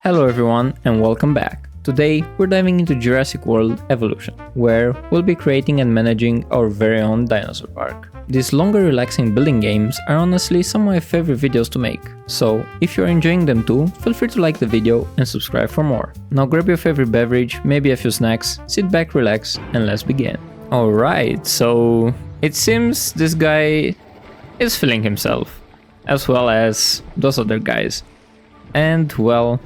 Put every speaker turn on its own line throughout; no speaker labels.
Hello everyone and welcome back. Today we're diving into Jurassic World Evolution, where we'll be creating and managing our very own dinosaur park. These longer relaxing building games are honestly some of my favorite videos to make, so if you're enjoying them too, feel free to like the video and subscribe for more. Now grab your favorite beverage, maybe a few snacks, sit back, relax, and let's begin. Alright, so it seems this guy is feeling himself, as well as those other guys. And well,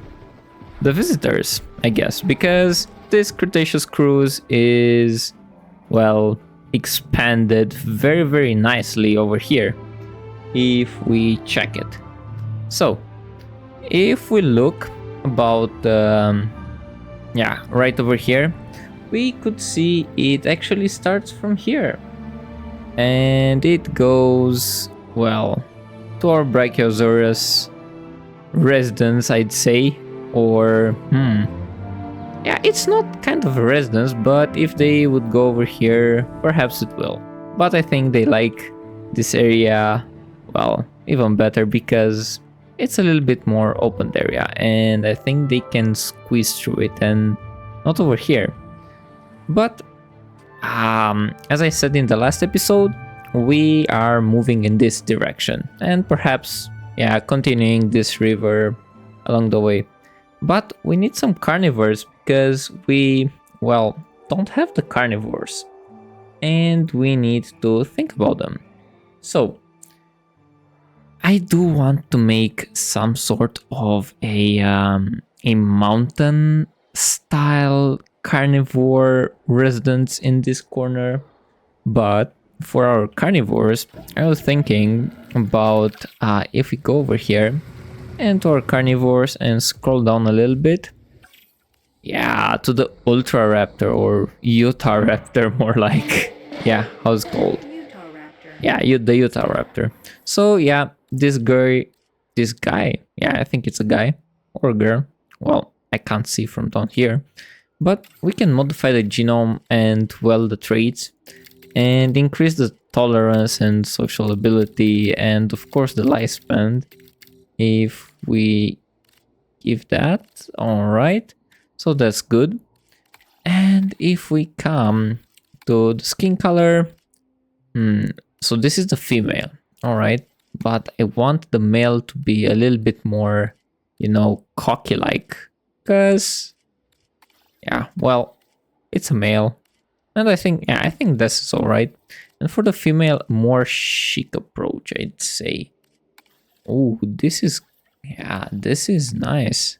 the visitors, I guess, because this Cretaceous cruise is, well, expanded very nicely over here if we check it. So if we look about right over here, we could see it actually starts from here and it goes, well, to our Brachiosaurus residence, I'd say. Or, yeah, it's not kind of a residence, but if they would go over here, perhaps it will. But I think they like this area, well, even better because it's a little bit more open area and I think they can squeeze through it and not over here. But, as I said in the last episode, we are moving in this direction and perhaps, yeah, continuing this river along the way. But we need some carnivores because we, well, don't have the carnivores and we need to think about them. So I do want to make some sort of a mountain style carnivore residence in this corner. But for our carnivores, I was thinking about if we go over here and to our carnivores and scroll down a little bit. Yeah, to the Ultra Raptor or Utah Raptor more like. Yeah, how's it called? Yeah, the Utah Raptor. So yeah, this guy, yeah, I think it's a guy or a girl. Well, I can't see from down here. But we can modify the genome and, well, the traits and increase the tolerance and social ability and of course the lifespan. If we give that, all right, so that's good. And if we come to the skin color, so this is the female, all right, but I want the male to be a little bit more, you know, cocky like, because yeah, well, it's a male and I think, yeah, I think this is all right. And for the female, more chic approach, I'd say. Oh, this is, yeah, this is nice.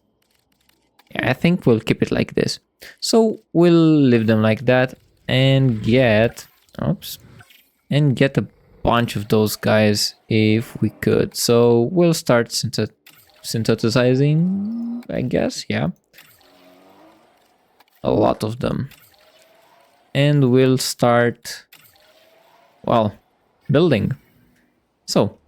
Yeah, I think we'll keep it like this. So we'll leave them like that and get, and get a bunch of those guys if we could. So we'll start synthesizing, I guess, yeah. A lot of them. And we'll start, well, building. So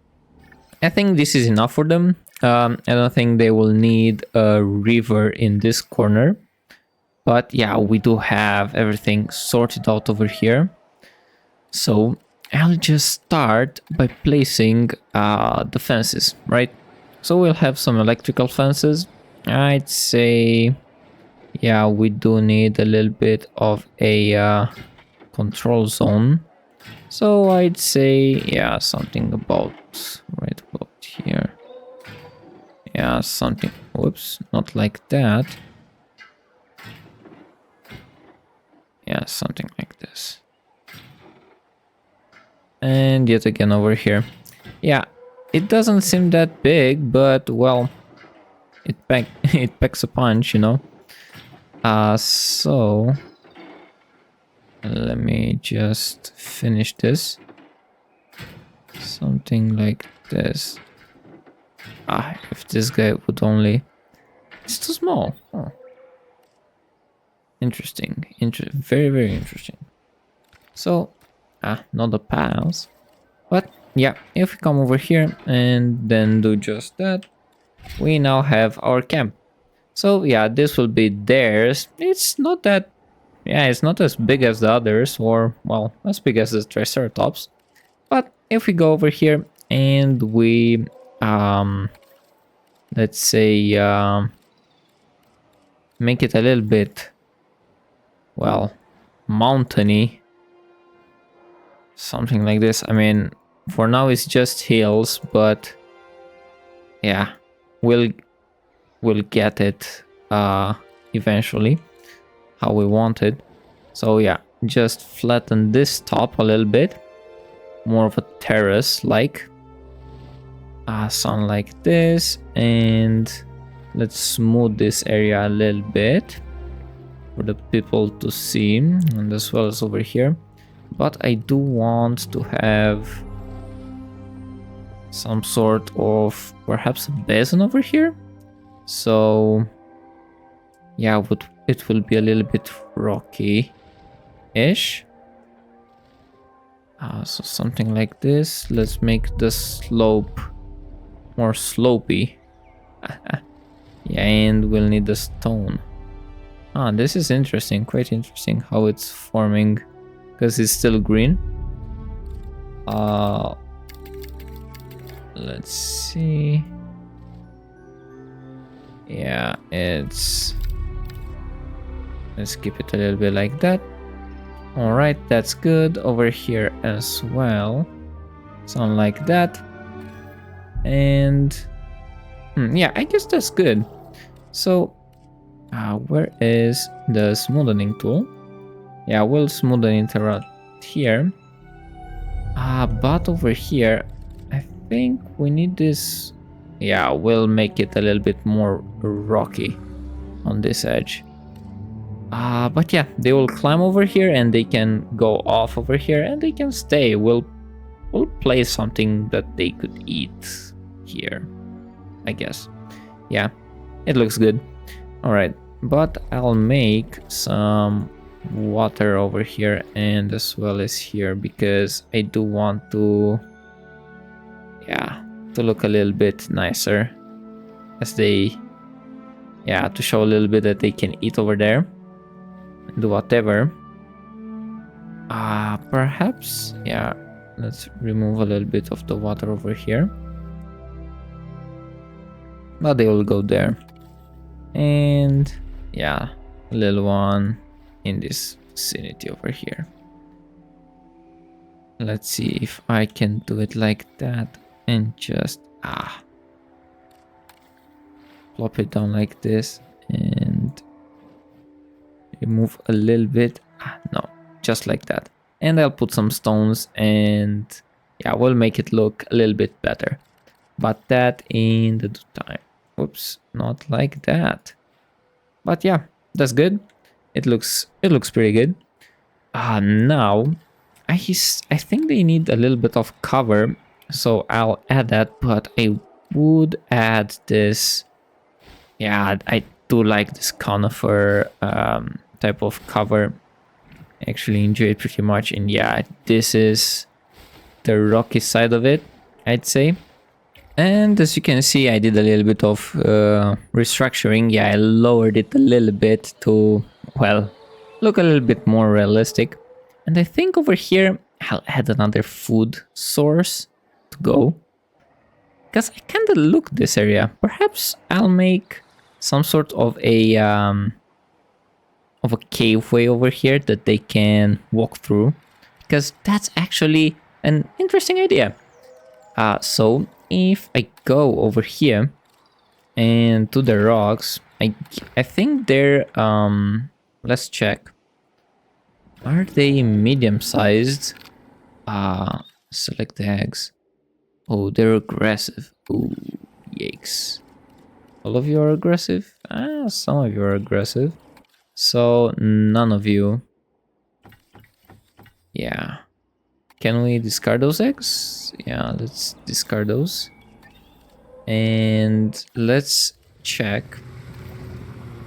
I think this is enough for them. I don't think they will need a river in this corner. But yeah, we do have everything sorted out over here. So I'll just start by placing the fences, right? So we'll have some electrical fences. I'd say, yeah, we do need a little bit of a control zone. So I'd say, yeah, something about right about here. Yeah, something, whoops, not like that. Yeah, something like this. And yet again over here. Yeah, it doesn't seem that big, but well, it packs a punch, you know. So let me just finish this. Something like this. If this guy would only... It's too small. Oh. Interesting. Very interesting. So, not a pass. But yeah, if we come over here and then do just that, we now have our camp. So yeah, this will be theirs. It's not that... Yeah, it's not as big as the others, or, well, as big as the Triceratops. But if we go over here and we let's say make it a little bit, well, mountainy. Something like this. I mean, for now it's just hills, but yeah, we'll get it eventually how we want it. So yeah, just flatten this top a little bit, more of a terrace like sun like this, and let's smooth this area a little bit for the people to see, and as well as over here. But I do want to have some sort of perhaps a basin over here. So yeah, it will be a little bit rocky-ish. So something like this. Let's make the slope more slopey. Yeah, and we'll need the stone. This is interesting, quite interesting how it's forming, because it's still green. Let's see. Yeah, let's keep it a little bit like that. All right, that's good. Over here as well, something like that. And yeah, I guess that's good. So where is the smoothing tool? Yeah, we'll smoothen it around here. But over here, I think we need this. Yeah, we'll make it a little bit more rocky on this edge. But yeah, they will climb over here and they can go off over here and they can stay. We'll place something that they could eat here, I guess. Yeah, it looks good. All right, but I'll make some water over here and as well as here, because I do want to, yeah, to look a little bit nicer as they, yeah, to show a little bit that they can eat over there, do whatever. Perhaps, yeah, let's remove a little bit of the water over here, but they will go there. And yeah, a little one in this vicinity over here. Let's see if I can do it like that and just plop it down like this and remove a little bit. No, just like that. And I'll put some stones and yeah, we'll make it look a little bit better. But that in the due time. Oops, not like that. But yeah, that's good. It looks pretty good. Now I think they need a little bit of cover, so I'll add that, but I would add this. Yeah, I do like this conifer type of cover. I actually enjoy it pretty much, and yeah, this is the rocky side of it, I'd say. And as you can see, I did a little bit of restructuring. Yeah, I lowered it a little bit to, well, look a little bit more realistic. And I think over here, I'll add another food source to go. Because I kind of look this area. Perhaps I'll make some sort of a caveway over here that they can walk through. Because that's actually an interesting idea. So if I go over here and to the rocks, I think they're let's check. Are they medium sized? Select the eggs. Oh, they're aggressive. Ooh, yikes. All of you are aggressive? Some of you are aggressive. So none of you. Yeah. Can we discard those eggs? Yeah, let's discard those. And let's check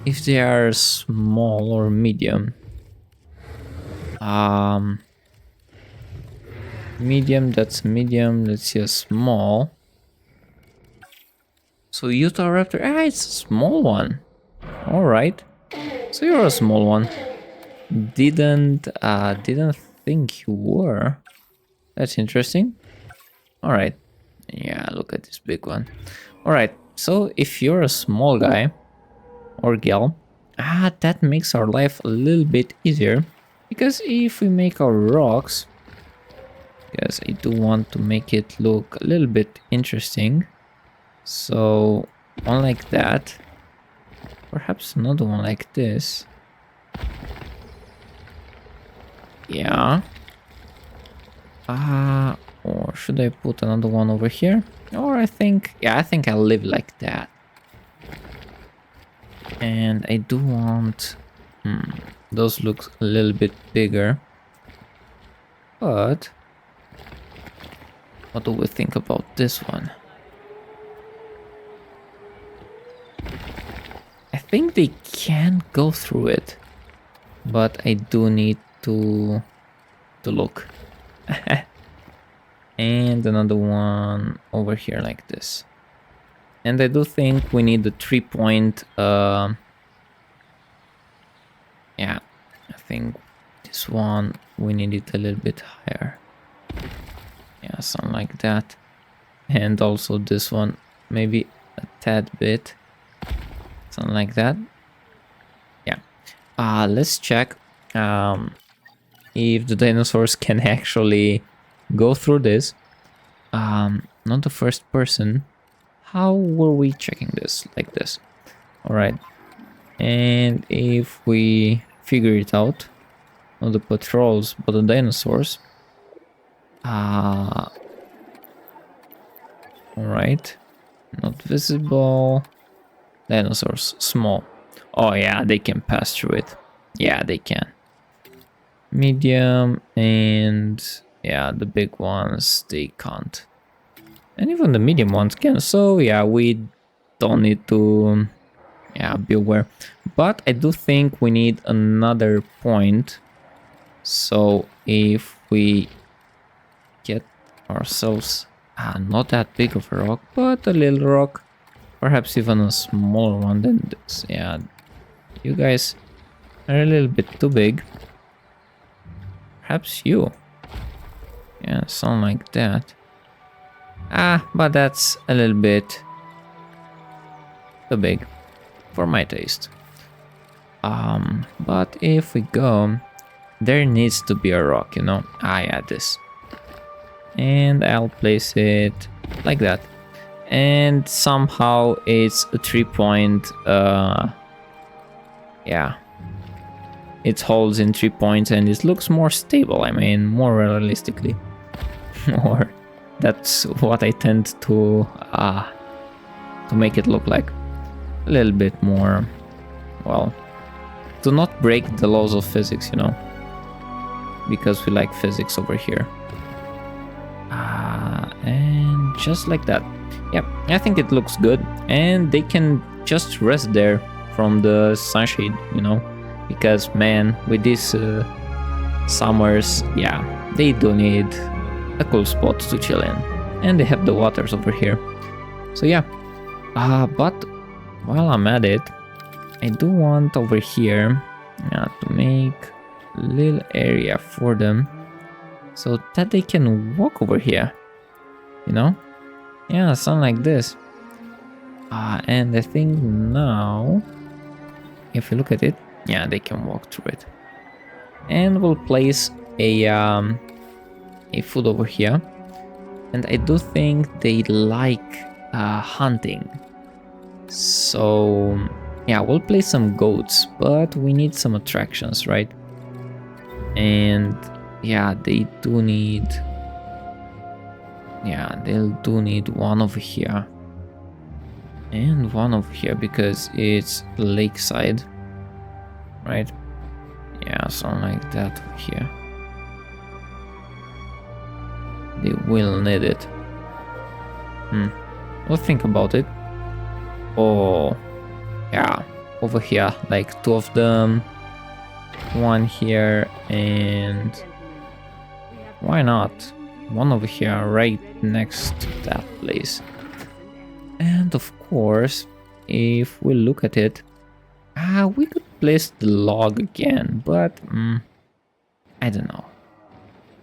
if they are small or medium. Medium, that's medium. Let's see a small. So Utah Raptor, it's a small one. All right. So you're a small one. Didn't think you were. That's interesting. All right. Yeah, look at this big one. All right. So if you're a small guy or gal, That makes our life a little bit easier. Because if we make our rocks, because I do want to make it look a little bit interesting. So one like that. Perhaps another one like this. Yeah. Or should I put another one over here? Or I think I'll leave like that. And I do want... those look a little bit bigger. But... what do we think about this one? I think they can go through it. But I do need to look. And another one over here like this. And I do think we need the 3-point... yeah, I think this one we need it a little bit higher. Yeah, something like that. And also this one maybe a tad bit. Something like that. Yeah. Let's check if the dinosaurs can actually go through this. Not the first person. How were we checking this? Like this. Alright. And if we figure it out, not the patrols, but the dinosaurs. Alright. Not visible. Dinosaurs, small. Oh yeah, they can pass through it. Yeah, they can. Medium and... yeah, the big ones, they can't. And even the medium ones can, so yeah, we don't need to be aware. But I do think we need another point. So if we get ourselves not that big of a rock, but a little rock, perhaps even a smaller one than this. Yeah, you guys are a little bit too big. Perhaps you. Yeah, something like that. But that's a little bit too big for my taste. But if we go, there needs to be a rock, you know. Yeah, this. And I'll place it like that. And somehow it's a 3-point, yeah. It holds in 3 points and it looks more stable, I mean, more realistically. Or that's what I tend to make it look like. A little bit more, well, to not break the laws of physics, you know. Because we like physics over here. And just like that. Yep, I think it looks good. And they can just rest there from the sunshade, you know. Because, man, with these summers, yeah, they do need a cool spot to chill in. And they have the waters over here. So yeah, but while I'm at it, I do want over here to make a little area for them so that they can walk over here, you know? Yeah, something like this. And I think now, if you look at it, yeah, they can walk through it. And we'll place a food over here. And I do think they like hunting. So, yeah, we'll place some goats, but we need some attractions, right? And yeah, they do need... yeah, they'll do need one over here. And one over here because it's lakeside. Right? Yeah, something like that over here. They will need it. We'll think about it. Oh, yeah, over here, like 2 of them. 1 here, and why not? 1 over here, right next to that place. And of course, if we look at it, we could place the log again, but I don't know.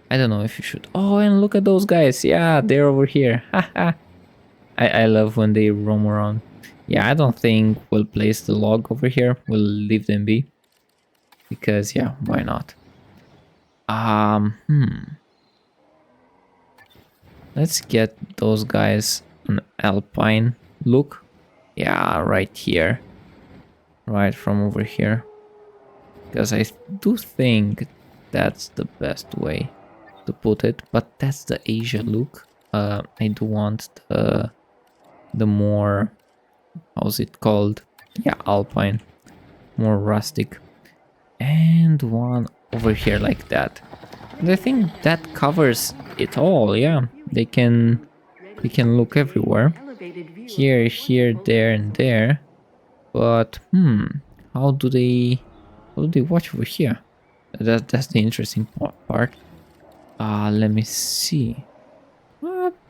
I don't know if you should. Oh, and look at those guys. Yeah, they're over here. Haha. I love when they roam around. Yeah, I don't think we'll place the log over here. We'll leave them be. Because, yeah, why not? Let's get those guys an alpine look. Yeah, right here. Right from over here. Because I do think that's the best way to put it. But that's the Asia look. I do want the more, how's it called? Yeah, alpine. More rustic. And one over here like that. And I think that covers it all. Yeah, they can look everywhere. Here, here, there, and there. But how do they watch over here? That's the interesting part. Let me see.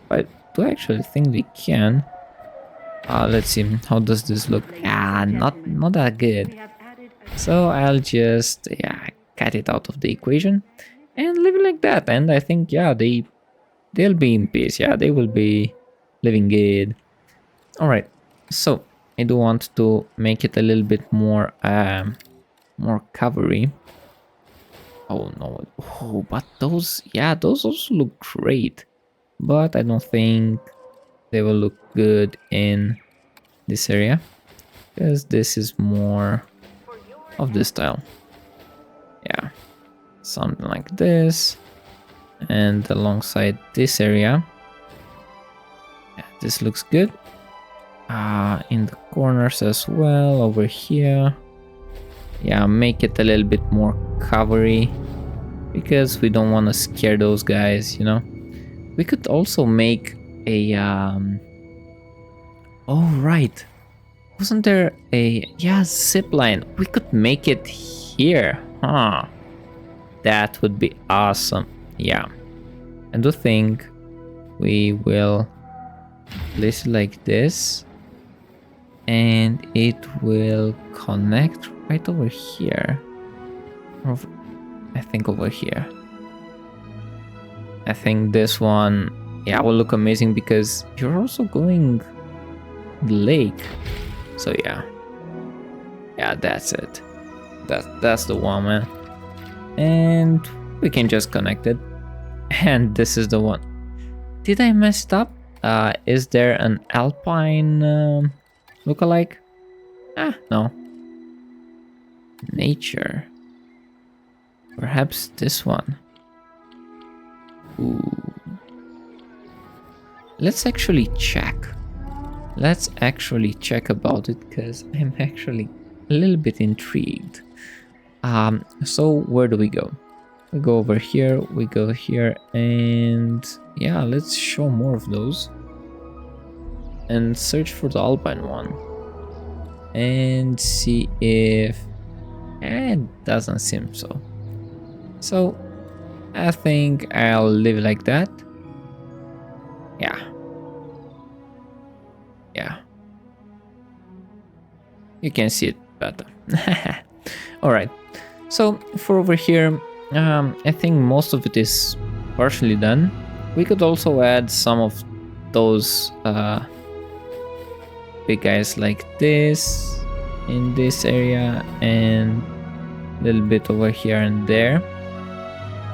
I do actually think they can. Let's see. How does this look? Not that good. So I'll just cut it out of the equation and leave it like that. And I think they'll be in peace. Yeah, they will be living good. All right. So I do want to make it a little bit more more covery. Oh no. Oh, but those also look great. But I don't think they will look good in this area because this is more of this style. Yeah, something like this, and alongside this area. Yeah, this looks good. In the corners as well, over here. Yeah, make it a little bit more covery because we don't want to scare those guys, you know. We could also make a oh right, wasn't there a zip line? We could make it here, huh? That would be awesome. Yeah, I do think we will place it like this, and it will connect right over here. I think over here. I think this one, will look amazing because you're also going the lake. So yeah, that's it. That's the one, man. And we can just connect it. And this is the one. Did I mess it up? Is there an alpine lookalike? No. Nature. Perhaps this one. Ooh. Let's actually check. Let's actually check about it because I'm actually a little bit intrigued. So where do we go? We go over here, we go here, and let's show more of those. And search for the alpine one. And see if it doesn't seem so. So I think I'll leave it like that. Yeah. You can see it better. Alright. So for over here, I think most of it is partially done. We could also add some of those big guys like this in this area and a little bit over here and there.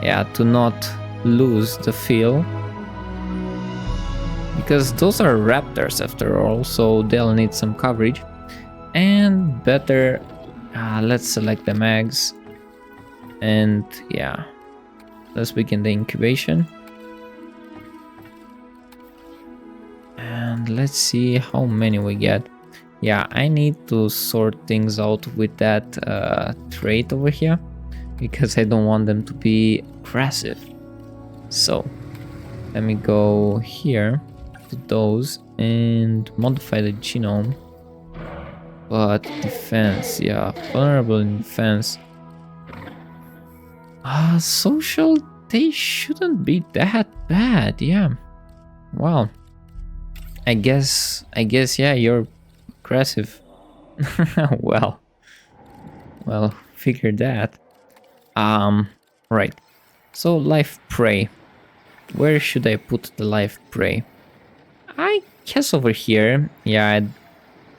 Yeah, to not lose the feel. Because those are raptors after all, so they'll need some coverage. And better, let's select the mags. And let's begin the incubation. And let's see how many we get. Yeah, I need to sort things out with that trait over here because I don't want them to be aggressive. So let me go here to those and modify the genome. But defense, vulnerable in defense. Social, they shouldn't be that bad, Well, I guess, you're aggressive. well, figure that. Right. So live prey. Where should I put the live prey? I guess over here.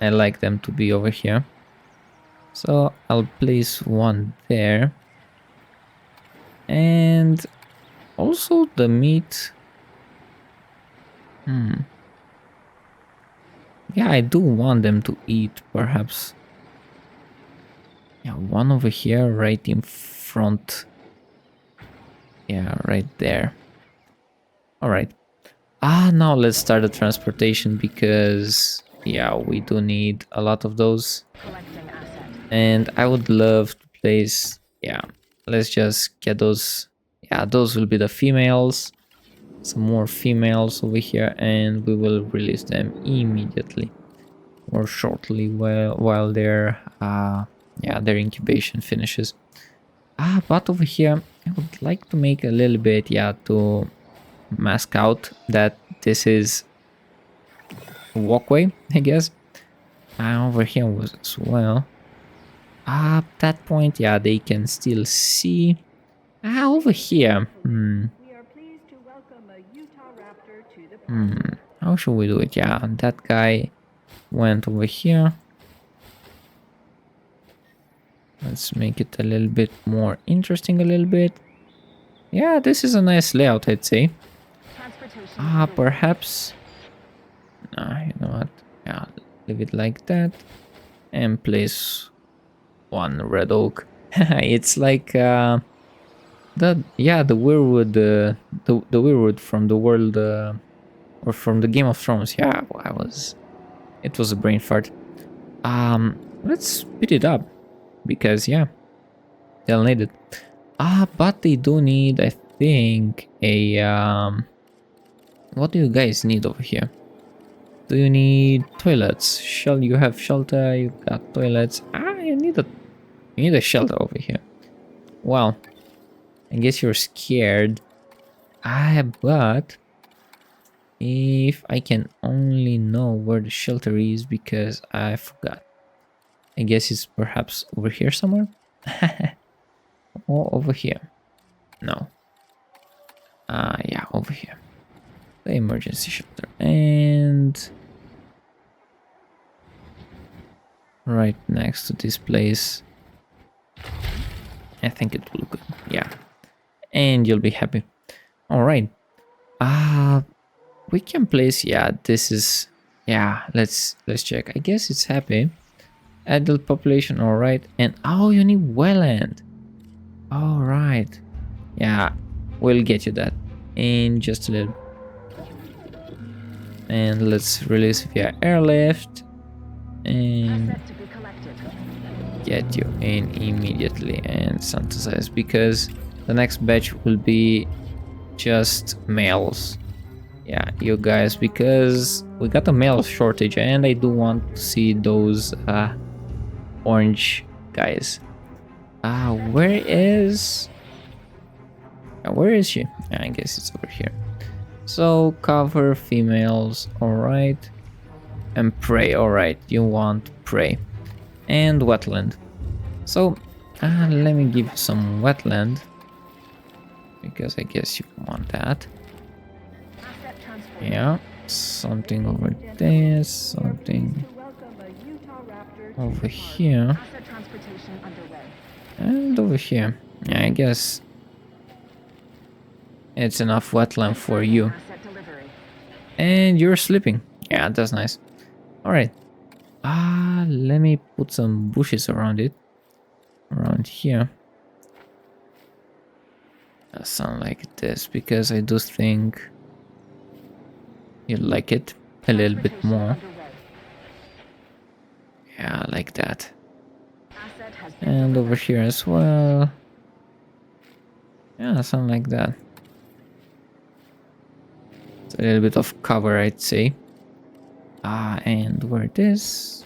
I like them to be over here. So I'll place one there. And also the meat. Yeah, I do want them to eat, perhaps. Yeah, one over here, right in front. Yeah, right there. Alright. Now let's start the transportation because, yeah, we do need a lot of those. And I would love to place, yeah, let's just get those. Yeah, those will be the females. Some more females over here, and we will release them immediately or shortly while their yeah, their incubation finishes. But over here I would like to make a little bit, yeah, to mask out that this is a walkway, I guess. Over here was as well. At that point, yeah, they can still see. Over here. How should we do it? Yeah, that guy went over here. Let's make it a little bit more interesting a little bit. Yeah, this is a nice layout, I'd say. Perhaps. You know what? Yeah, leave it like that. And place one red oak. It's like the weirwood, the weirwood from the world or from the Game of Thrones. Yeah, it was a brain fart. Let's speed it up because yeah, they'll need it. But they do need, I think, a what do you guys need over here? Do you need toilets? You have shelter? You got toilets? You need a shelter over here. Well, I guess you're scared. But if I can only know where the shelter is because I forgot. I guess it's perhaps over here somewhere. Or over here. No. Yeah, over here. The emergency shelter. And right next to this place. I think it will look good. Yeah. And you'll be happy. Alright. We can place, yeah, this is, yeah, let's check. I guess it's happy. Adult population, alright. And oh, you need wetland. Alright. Yeah, we'll get you that in just a little. And let's release via airlift and get you in immediately and synthesize because the next batch will be just males. Yeah, you guys, because we got a male shortage and I do want to see those orange guys. Where is she? I guess it's over here. So cover females, alright. And prey, alright. You want prey. And wetland. So let me give you some wetland. Because I guess you want that. Yeah. Something over there. Something over here. And over here. Yeah, I guess it's enough wetland for you. And you're sleeping. Yeah, that's nice. Alright. Let me put some bushes around it. Around here. Sound like this because I do think you like it a little bit more. Yeah, like that. And over here as well. Yeah, something like that. It's a little bit of cover, I'd say. And where it is.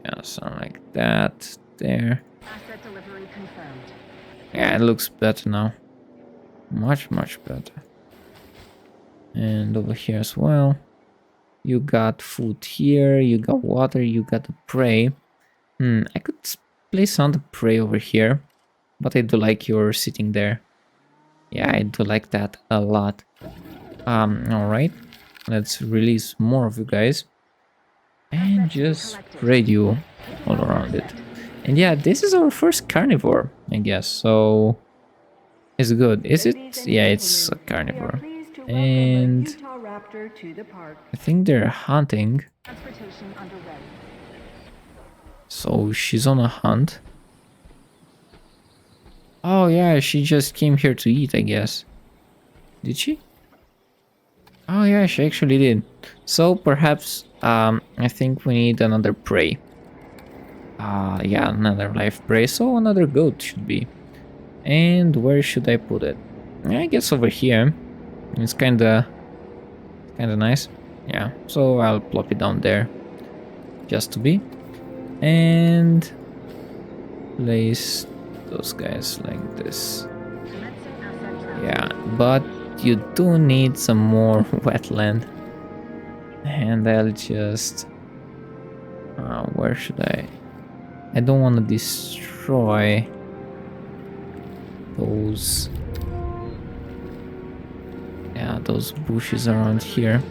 Yeah, something like that. There. Yeah, it looks better now. Much better. And over here as well. You got food here, you got water, you got the prey. I could place on the prey over here, but I do like you're sitting there. Yeah, I do like that a lot. Alright. Let's release more of you guys. and just radio all around it. And yeah, this is our first carnivore, I guess. So it's good. Is it? Yeah, it's a carnivore. And I think they're hunting. So she's on a hunt. Oh yeah, she just came here to eat, I guess. Did she? Oh yeah, she actually did. So perhaps I think we need another prey. Yeah, another live prey. So another goat should be. And where should I put it? I guess over here. It's kinda nice. Yeah, so I'll plop it down there. Just to be. And place those guys like this. Yeah, but you do need some more wetland. And I'll just... where should I don't want to destroy those... yeah, those bushes around here.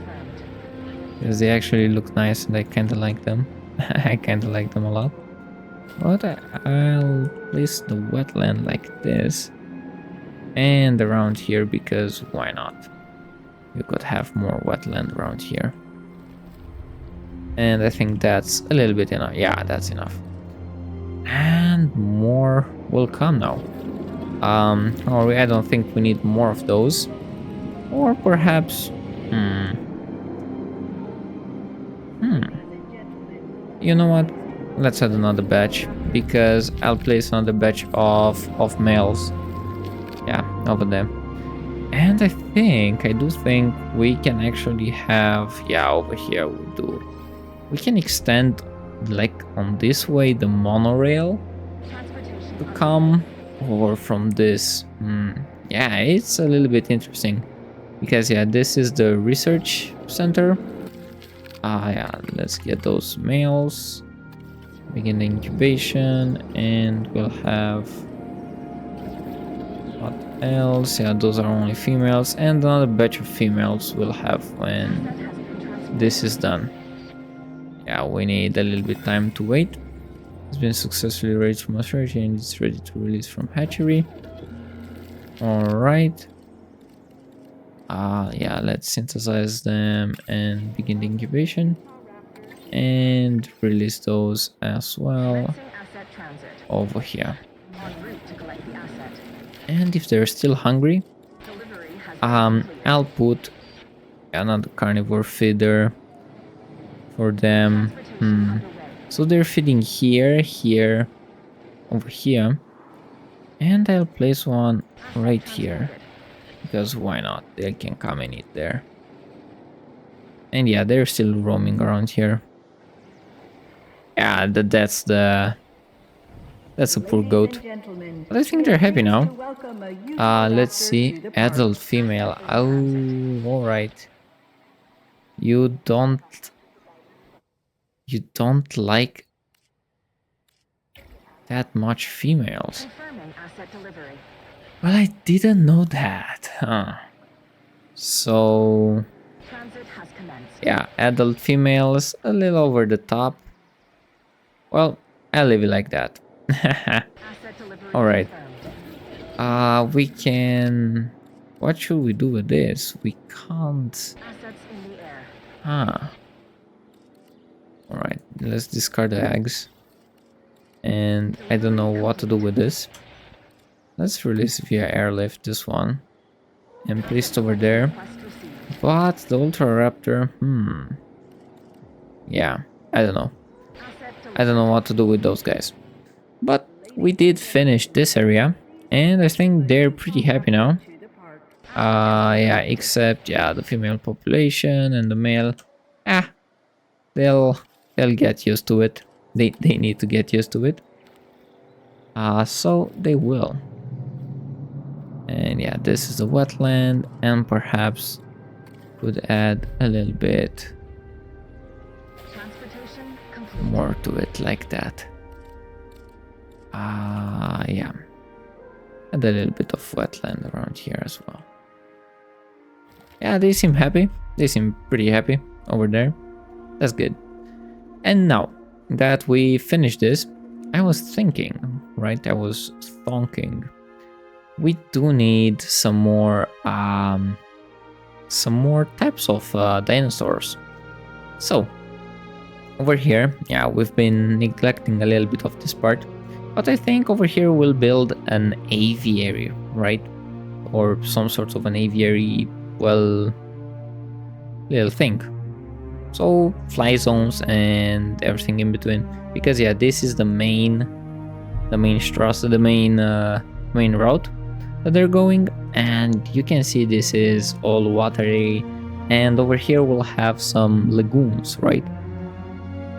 Because they actually look nice and I kinda like them. I kinda like them a lot. But I'll place the wetland like this. And around here, because why not? You could have more wetland around here. And I think that's a little bit enough. Yeah, that's enough. And more will come now. Or I don't think we need more of those. Or perhaps... You know what? Let's add another batch, because I'll place another batch of males. Yeah, over there. And I do think we can actually have... yeah, over here we do. We can extend, like, on this way, the monorail to come, or from this. Yeah, it's a little bit interesting. Because, yeah, this is the research center. Yeah, let's get those males. Begin the incubation, and we'll have... what else? Yeah, those are only females, and another batch of females we'll have when this is done. Yeah, we need a little bit time to wait. It's been successfully raised from maturity and it's ready to release from hatchery. Alright. Yeah, let's synthesize them and begin the incubation. And release those as well over here. And if they're still hungry, I'll put another carnivore feeder for them. So they're feeding here, over here. And I'll place one right here. Because why not? They can come and eat there. And yeah, they're still roaming around here. Yeah, that's a poor goat. But I think they're happy now. Let's see. Adult female. Oh, alright. You don't like that much females. Well, I didn't know that. Huh. So yeah, adult females, a little over the top. Well, I'll leave it like that. Alright. We can... what should we do with this? We can't... Alright, let's discard the eggs. And I don't know what to do with this. Let's release via airlift this one. And place it over there. But the Ultra Raptor... yeah, I don't know. I don't know what to do with those guys. But we did finish this area. And I think they're pretty happy now. Yeah, except, yeah, the female population and the male. They'll get used to it. They need to get used to it. So they will. And yeah, this is a wetland, and perhaps could add a little bit more to it like that. Yeah. And a little bit of wetland around here as well. Yeah, they seem happy. They seem pretty happy over there. That's good. And now that we finished this, I was thinking, right? I was thinking, we do need some more types of dinosaurs. So over here, yeah, we've been neglecting a little bit of this part, but I think over here we'll build an aviary, right? Or some sort of an aviary, well, little thing. So fly zones and everything in between, because yeah, this is the main strasse, the main route that they're going, and you can see this is all watery, and over here we'll have some lagoons, right?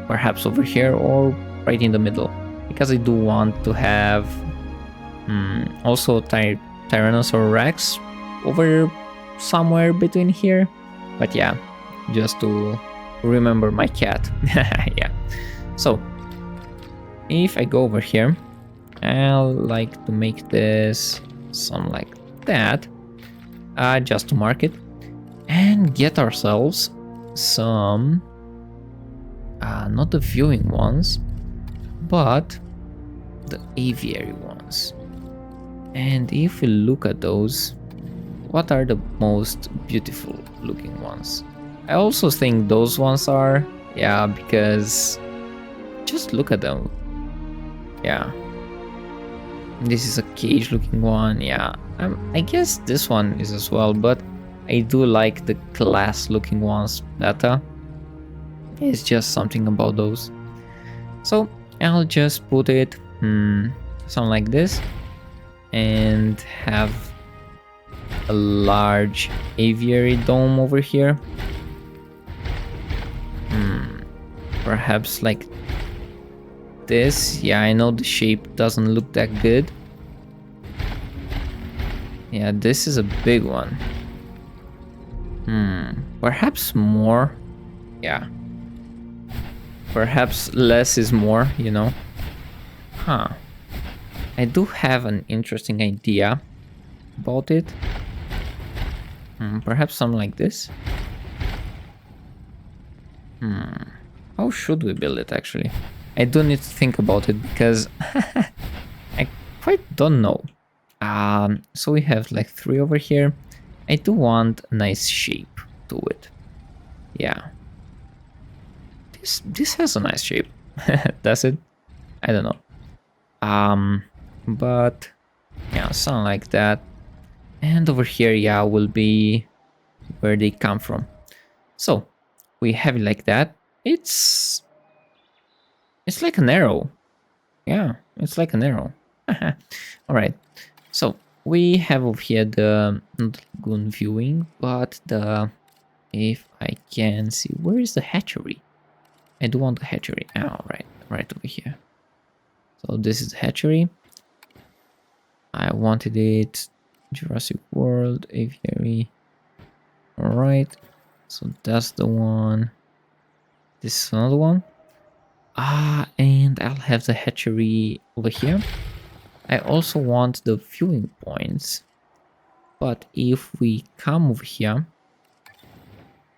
Perhaps over here or right in the middle, because I do want to have also Tyrannosaur Rex over somewhere between here, but yeah, just to remember my cat. Yeah, so if I go over here, I'll like to make this some like that, just to mark it and get ourselves some not the viewing ones, but the aviary ones. And if we look at those, what are the most beautiful looking ones? I also think those ones are, yeah, because just look at them. Yeah, this is a cage looking one. Yeah, I guess this one is as well, but I do like the glass looking ones better. It's just something about those. So I'll just put it something like this and have a large aviary dome over here. Perhaps like this. Yeah, I know the shape doesn't look that good. Yeah, this is a big one. Perhaps more. Yeah. Perhaps less is more, you know. Huh. I do have an interesting idea about it. Perhaps something like this. How should we build it actually? I do need to think about it because I quite don't know. So we have like 3 over here. I do want a nice shape to it. Yeah. This has a nice shape. Does it? I don't know. But yeah, something like that. And over here, yeah, will be where they come from. So we have it like that. It's like an arrow. Yeah, it's like an arrow. All right. So we have over here the not lagoon viewing, but the, if I can see, where is the hatchery? I do want the hatchery. Oh, right over here. So this is the hatchery. I wanted it Jurassic World Aviary. All right. So that's the one. This is another one. And I'll have the hatchery over here. I also want the viewing points. But if we come over here,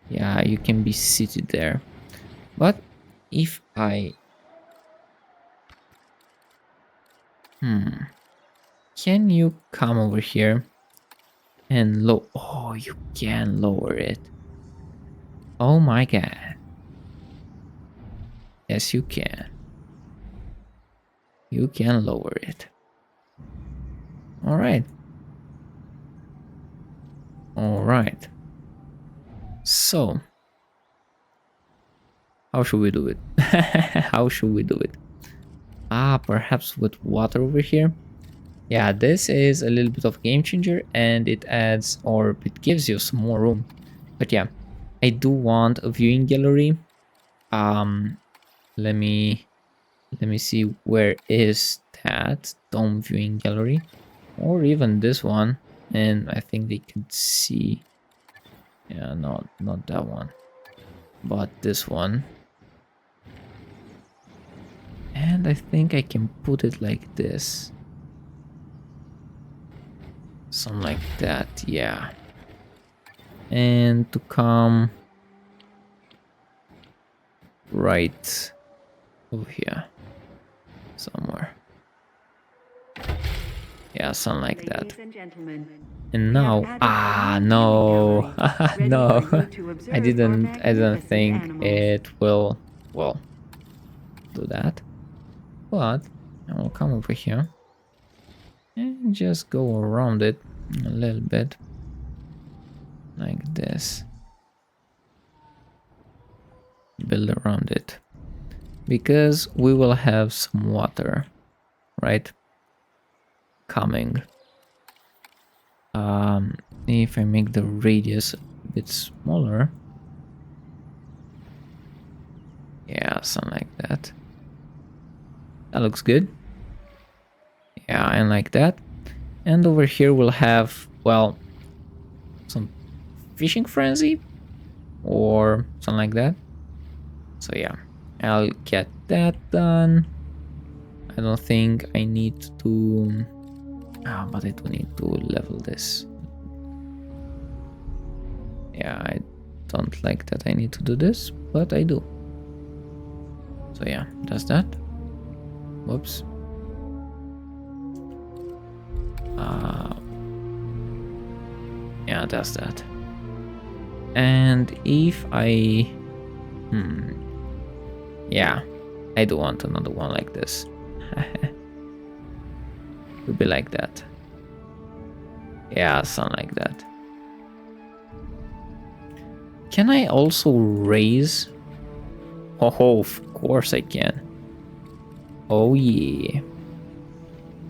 yeah, you can be seated there. But if I... Can you come over here and oh, you can lower it. Oh my god. Yes, you can. You can lower it. All right. All right. So, how should we do it? How should we do it? Perhaps with water over here. Yeah, this is a little bit of game changer, and it adds, or it gives you some more room. But yeah, I do want a viewing gallery. Let me see, where is that dome viewing gallery, or even this one, and I think they could see. Yeah, not that one, but this one. And I think I can put it like this. Something like that, yeah. And to come right over here somewhere. Yeah, something like that. And now, no, no, I didn't think it will, well, do that. But I will come over here and just go around it a little bit, like this. Build around it, because we will have some water, right? Coming. If I make the radius a bit smaller, yeah, something like that. That looks good. Yeah, and like that. And over here we'll have, well, some fishing frenzy or something like that. So yeah, I'll get that done. I don't think I need to, but I do need to level this. Yeah, I don't like that I need to do this, but I do. So yeah, does that. Whoops. Yeah, does that. And if I, yeah, I do want another one like this. Would be like that. Yeah, something like that. Can I also raise? Oh, of course I can. Oh yeah.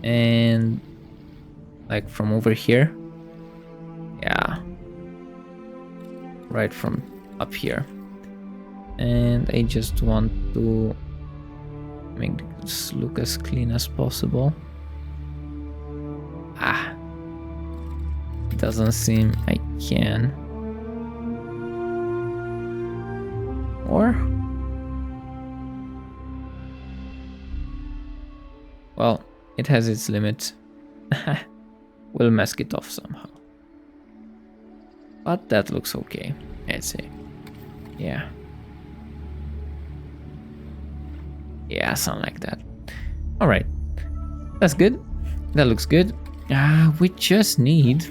And like from over here. Yeah. Right from up here. And I just want to make this look as clean as possible. Doesn't seem I can. Or, well, it has its limits. We'll mask it off somehow. But that looks okay, I'd say. Yeah. Yeah, something like that. Alright. That's good. That looks good. We just need...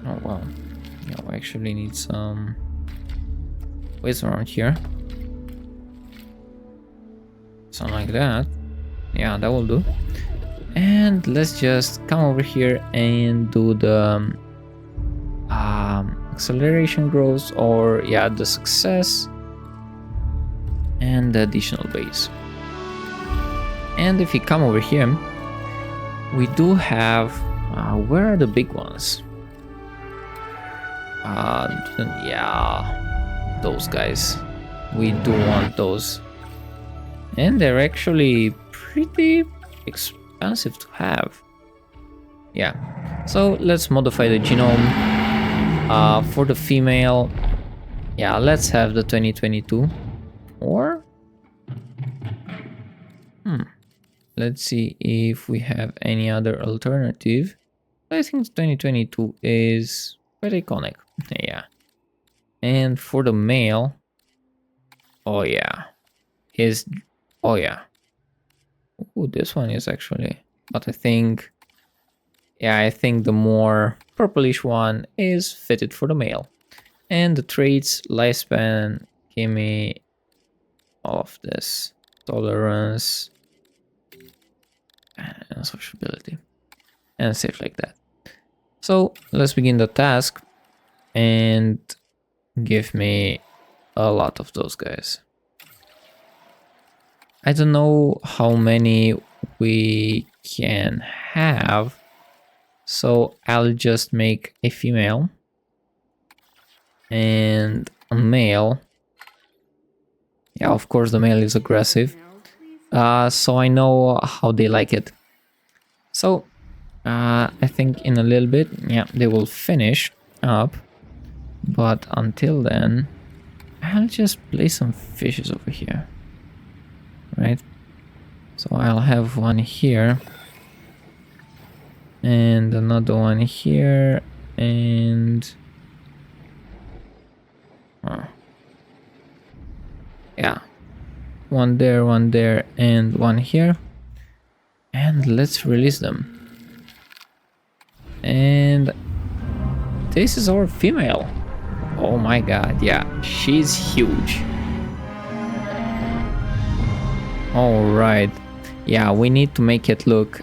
Oh, well. Yeah, we actually need some... ways around here. Something like that. Yeah, that will do. And let's just come over here and do the acceleration growth, or yeah, the success and the additional base. And if you come over here, we do have where are the big ones? Yeah, those guys. We do want those. And they're actually pretty expensive to have. Yeah, so let's modify the genome. For the female, yeah, let's have the 2022. Or, let's see if we have any other alternative. I think 2022 is quite iconic. Yeah. And for the male, oh yeah, oh yeah. Ooh, this one is actually, but I think, yeah, I think the more purplish one is fitted for the male. And the traits, lifespan, give me all of this. Tolerance, and sociability, and stuff like that. So let's begin the task and give me a lot of those guys. I don't know how many we can have, so I'll just make a female and a male. Yeah, of course the male is aggressive, so I know how they like it. So I think in a little bit, yeah, they will finish up, but until then I'll just place some fishes over here, right? So I'll have one here and another one here, and yeah, one there, and one here. And let's release them. And this is our female. Oh my god, yeah, she's huge. All right, yeah, we need to make it look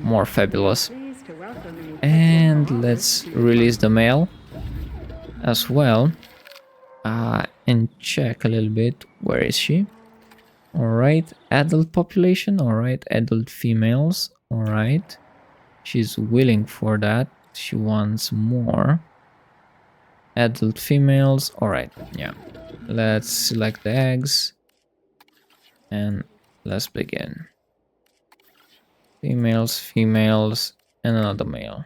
more fabulous. And let's release the male as well. And check a little bit. Where is she? All right, adult population. All right, adult females. All right, she's willing for that. She wants more adult females. All right, yeah. Let's select the eggs and let's begin. Females, females, and another male.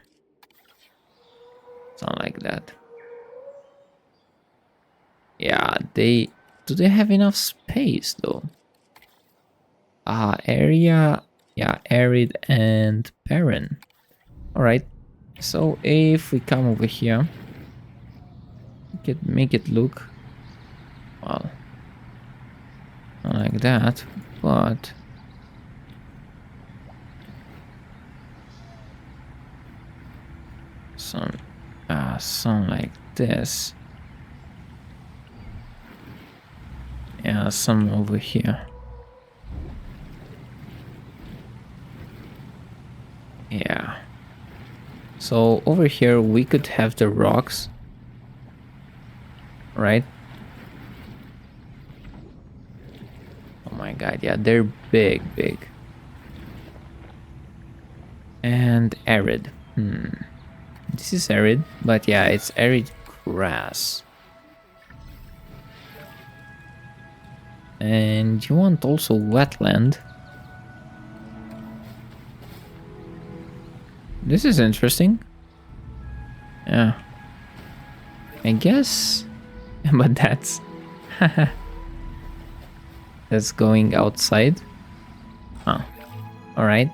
Something like that. Yeah, do they have enough space though? Area, yeah, arid and barren. All right, so if we come over here, we could make it look, well, not like that, but some like this. Yeah, some over here. Yeah. So over here we could have the rocks, right? Oh my god, yeah, they're big. And arid. This is arid, but yeah, it's arid grass. And you want also wetland. This is interesting. Yeah. I guess. But that's... that's going outside. Huh. Alright.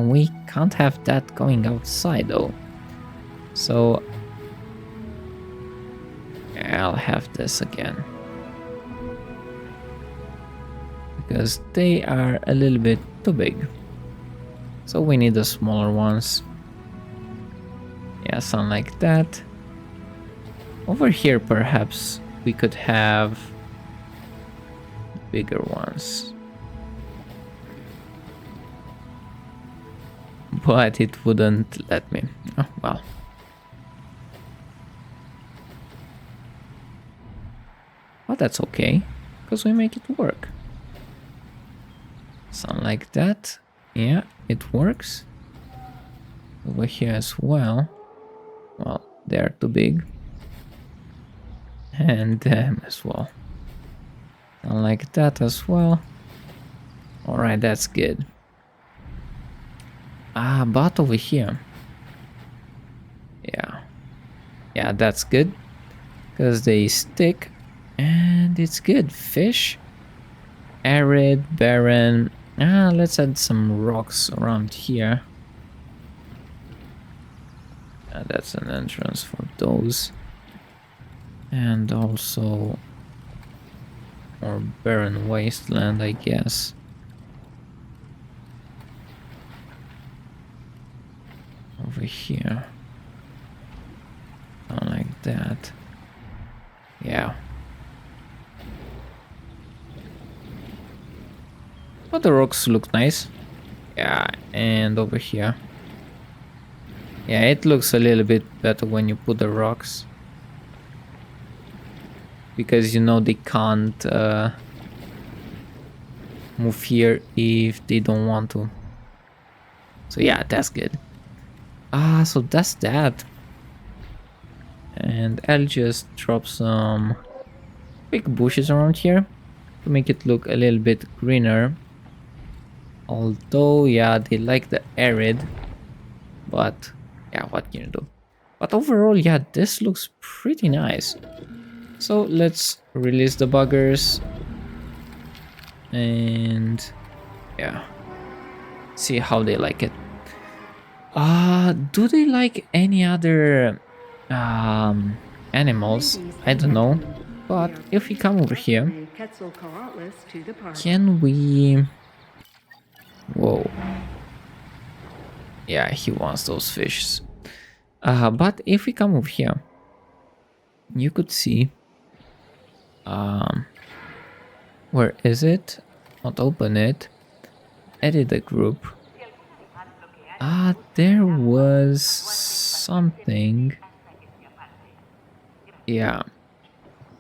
We can't have that going outside though. So... I'll have this again. Because they are a little bit too big. So we need the smaller ones. Yeah, something like that. Over here perhaps we could have bigger ones. But it wouldn't let me. Oh, well. Well, that's okay, because we make it work. Something like that. Yeah, it works. Over here as well. Well, they're too big. And them as well. Something like that as well. Alright, that's good. But over here. Yeah. Yeah, that's good. Because they stick. And it's good. Fish. Arid, barren. Let's add some rocks around here. That's an entrance for those. And also more barren wasteland, I guess. Over here. Something like that. Yeah. But the rocks look nice. Yeah, and over here. Yeah, it looks a little bit better when you put the rocks. Because you know they can't move here if they don't want to. So yeah, that's good. So that's that. And I'll just drop some big bushes around here to make it look a little bit greener. Although, yeah, they like the arid. But, yeah, what can you do? But overall, yeah, this looks pretty nice. So let's release the buggers. And, yeah. See how they like it. Do they like any other animals? I don't know. But if we come over here, can we... Whoa. Yeah, he wants those fishes. But if we come over here, you could see... where is it? Not open it. Edit the group. There was something. Yeah.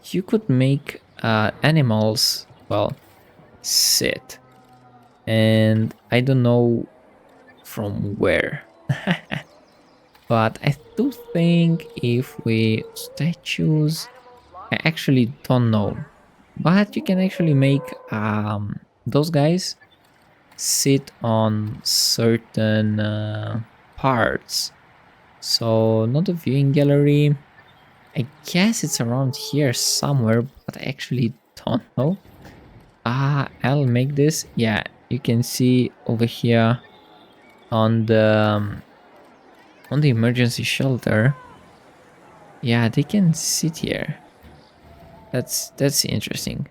You could make animals, well, sit. And I don't know from where. But I do think if we statues, I actually don't know. But you can actually make those guys sit on certain parts. So not a viewing gallery. I guess it's around here somewhere, but I actually don't know. I'll make this. Yeah, you can see over here on the emergency shelter. Yeah, they can sit here. That's interesting.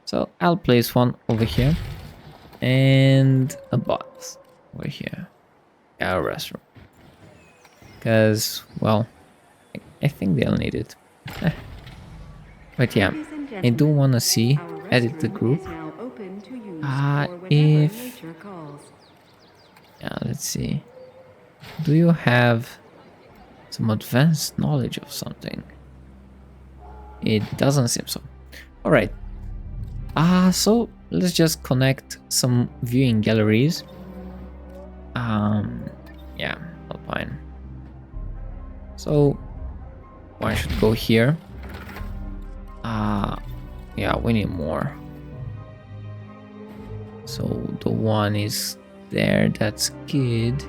So I'll place one over here and a box over here. Yeah, a restroom. Because, well, I think they'll need it. But yeah, I do want to see, edit the group. If... Yeah, let's see. Do you have some advanced knowledge of something? It doesn't seem so. Alright. So let's just connect some viewing galleries. Yeah, not fine. So one should go here. Yeah, we need more. So the one is there, that's good.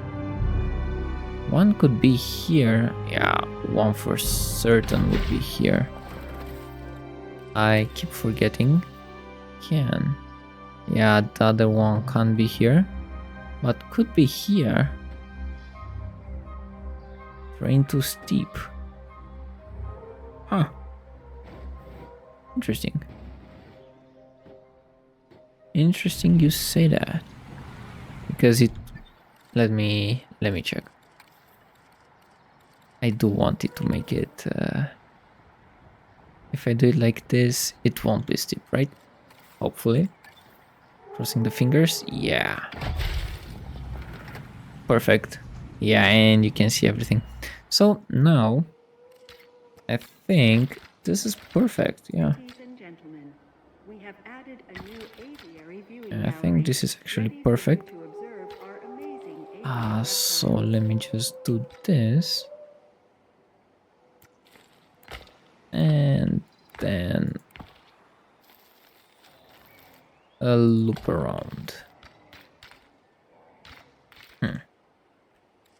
One could be here. Yeah, one for certain would be here. I keep forgetting. Can. Yeah, the other one can't be here. But could be here. Terrain too steep. Huh. Interesting. Interesting you say that. Because it... Let me check. I do want it to make it... If I do it like this, it won't be steep, right? Hopefully. Crossing the fingers. Yeah. Perfect. Yeah, and you can see everything. So now, I think this is perfect. Yeah. I think this is actually perfect. So let me just do this. And then a loop around.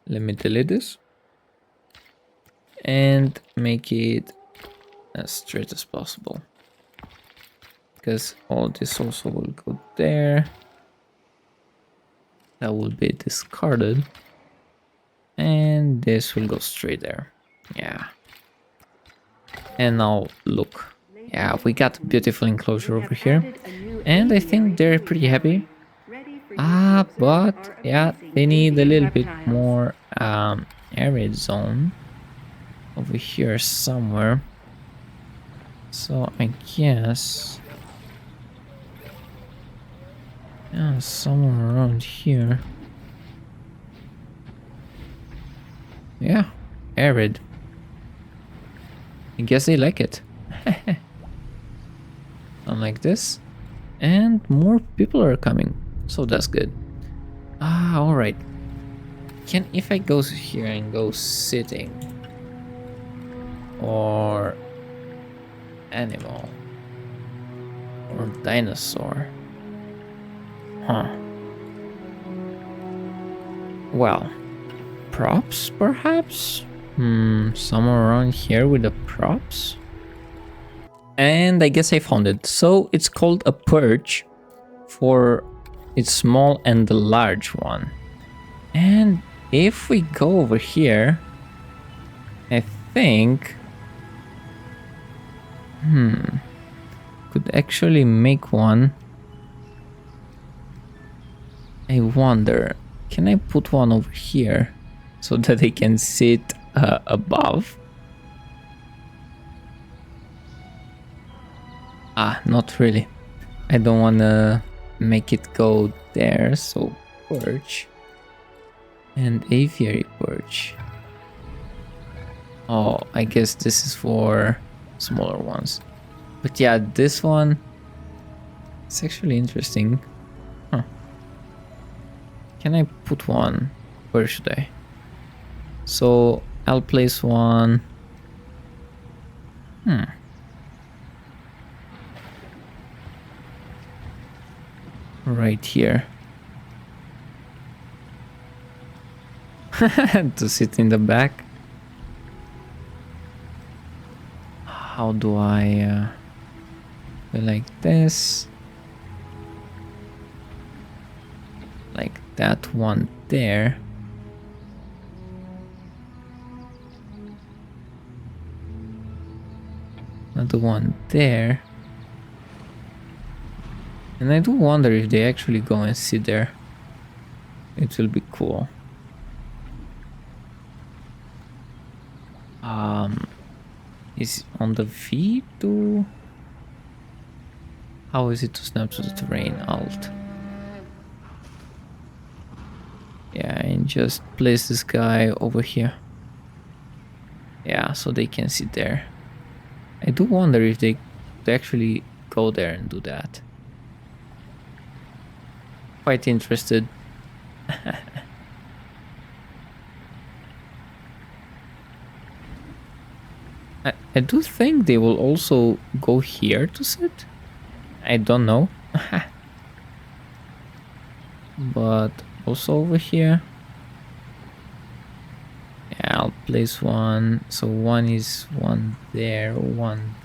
Let me delete this and make it as straight as possible, because all this also will go there. That will be discarded, and this will go straight there. Yeah. And now look, yeah, we got a beautiful enclosure over here, and I think they're pretty happy. But yeah, they need a little bit more arid zone over here somewhere. So I guess, yeah, somewhere around here. Yeah, arid. I guess they like it. Unlike this. And more people are coming. So that's good. Alright. If I go here and go sitting. Or animal. Or dinosaur. Huh. Well. Props perhaps? Somewhere around here with the props. And I guess I found it. So it's called a perch for its small and the large one. And if we go over here, I think... could actually make one. I wonder, can I put one over here so that they can sit above? Ah, not really. I don't want to make it go there, so perch. And aviary perch. Oh, I guess this is for smaller ones. But yeah, this one, it's actually interesting. Huh. Can I put one? Where should I? So I'll place one. Right here. To sit in the back. How do I go like this? Like that one there. Another one there. And I do wonder if they actually go and sit there. It will be cool. Is it on the V to... How is it to snap to the terrain? Alt. Yeah, and just place this guy over here. Yeah, so they can sit there. I do wonder if they actually go there and do that. Quite interested. I do think they will also go here to sit. I don't know. But also over here. Yeah, I'll place one. So one is one there, one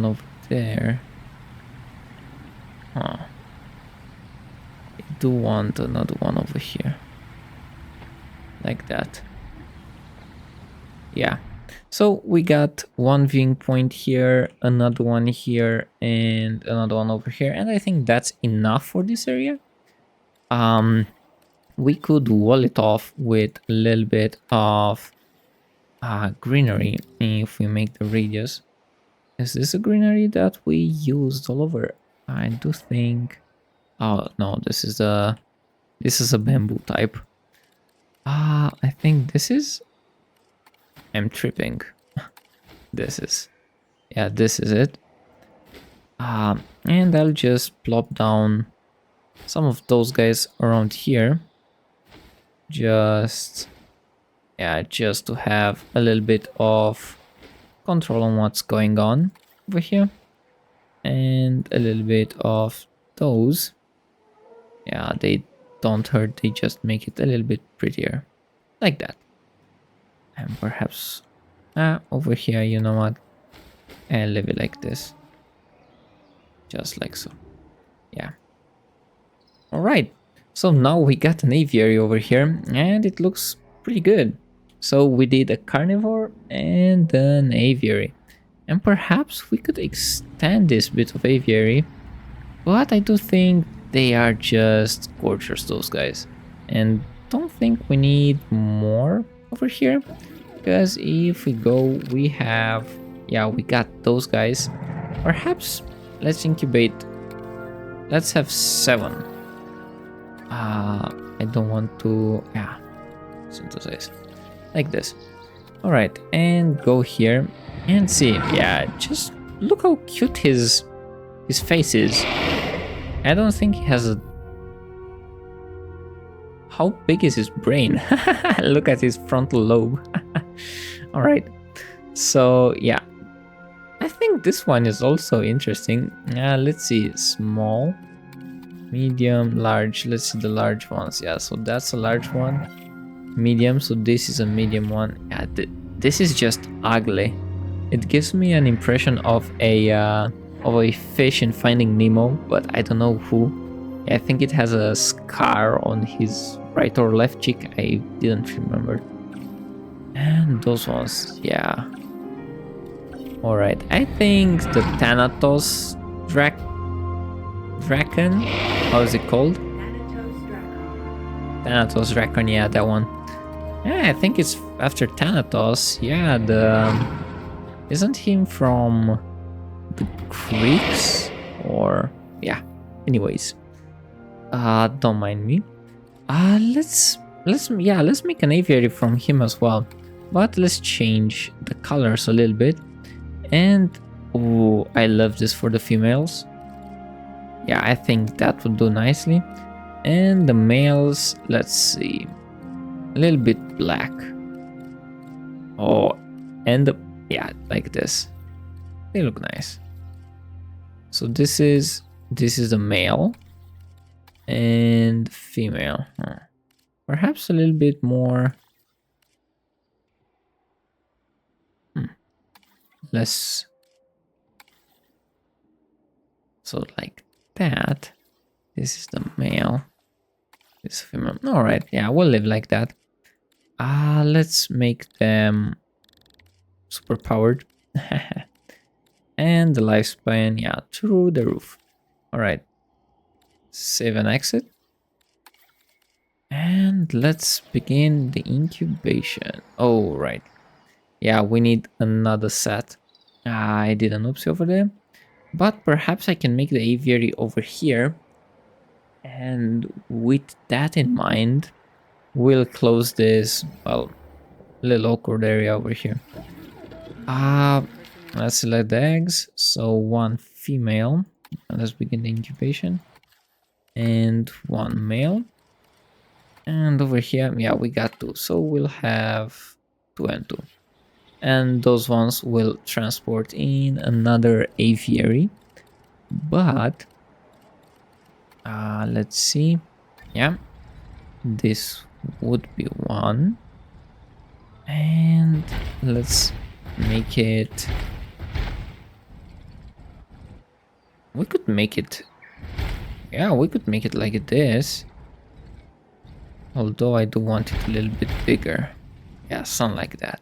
over there. Huh. I do want another one over here. Like that. Yeah. So we got one viewing point here, another one here, and another one over here. And I think that's enough for this area. We could wall it off with a little bit of greenery if we make the radius. Is this a greenery that we used all over? I do think... Oh, no, this is a bamboo type. I think this is... I'm tripping. This is it. And I'll just plop down some of those guys around here. Just to have a little bit of control on what's going on over here. And a little bit of those. Yeah, they don't hurt, they just make it a little bit prettier. Like that. And perhaps over here, you know what? I'll leave it like this. Just like so. Yeah. Alright. So now we got an aviary over here and it looks pretty good. So we did a carnivore and an aviary. And perhaps we could extend this bit of aviary. But I do think they are just gorgeous, those guys. And don't think we need more over here. Because if we go, we have... Yeah, we got those guys. Perhaps let's incubate. Let's have 7. I don't want to... Yeah, synthesize. Like this. Alright, and go here and see. Yeah, just look how cute his face is. I don't think he has a... How big is his brain? Look at his frontal lobe. Alright, so yeah. I think this one is also interesting. Let's see, small, medium, large. Let's see the large ones. Yeah, so that's a large one. Medium, so this is a medium one. Yeah, this is just ugly. It gives me an impression of a fish in Finding Nemo, but I don't know who. I think it has a scar on his right or left cheek. I didn't remember. And those ones, yeah. All right, I think the Thanatos Draken. How is it called? Thanatos Draken. Yeah, that one. Yeah, I think it's after Thanatos. Yeah, isn't him from the Greeks or yeah. Anyways, don't mind me. Let's make an aviary from him as well, but let's change the colors a little bit. And oh, I love this for the females. Yeah, I think that would do nicely. And the males, let's see, a little bit black. Oh, and yeah, like this. They look nice. So this is the male and female. Perhaps a little bit more. Less. So like that. This is the male. This is female. All right, yeah, we'll live like that. Let's make them super powered. And the lifespan, yeah, through the roof. All right. Save and exit. And let's begin the incubation. Oh, right. Yeah, we need another set. I did an oopsie over there. But perhaps I can make the aviary over here. And with that in mind, we'll close this, well, little awkward area over here. Let's select the eggs. So one female. Let's begin the incubation. And one male. And over here, yeah, we got two. So we'll have 2 and 2. And those ones will transport in another aviary. But let's see. Yeah, this would be one. And let's make it. We could make it. Yeah, we could make it like this. Although I do want it a little bit bigger. Yeah, something like that.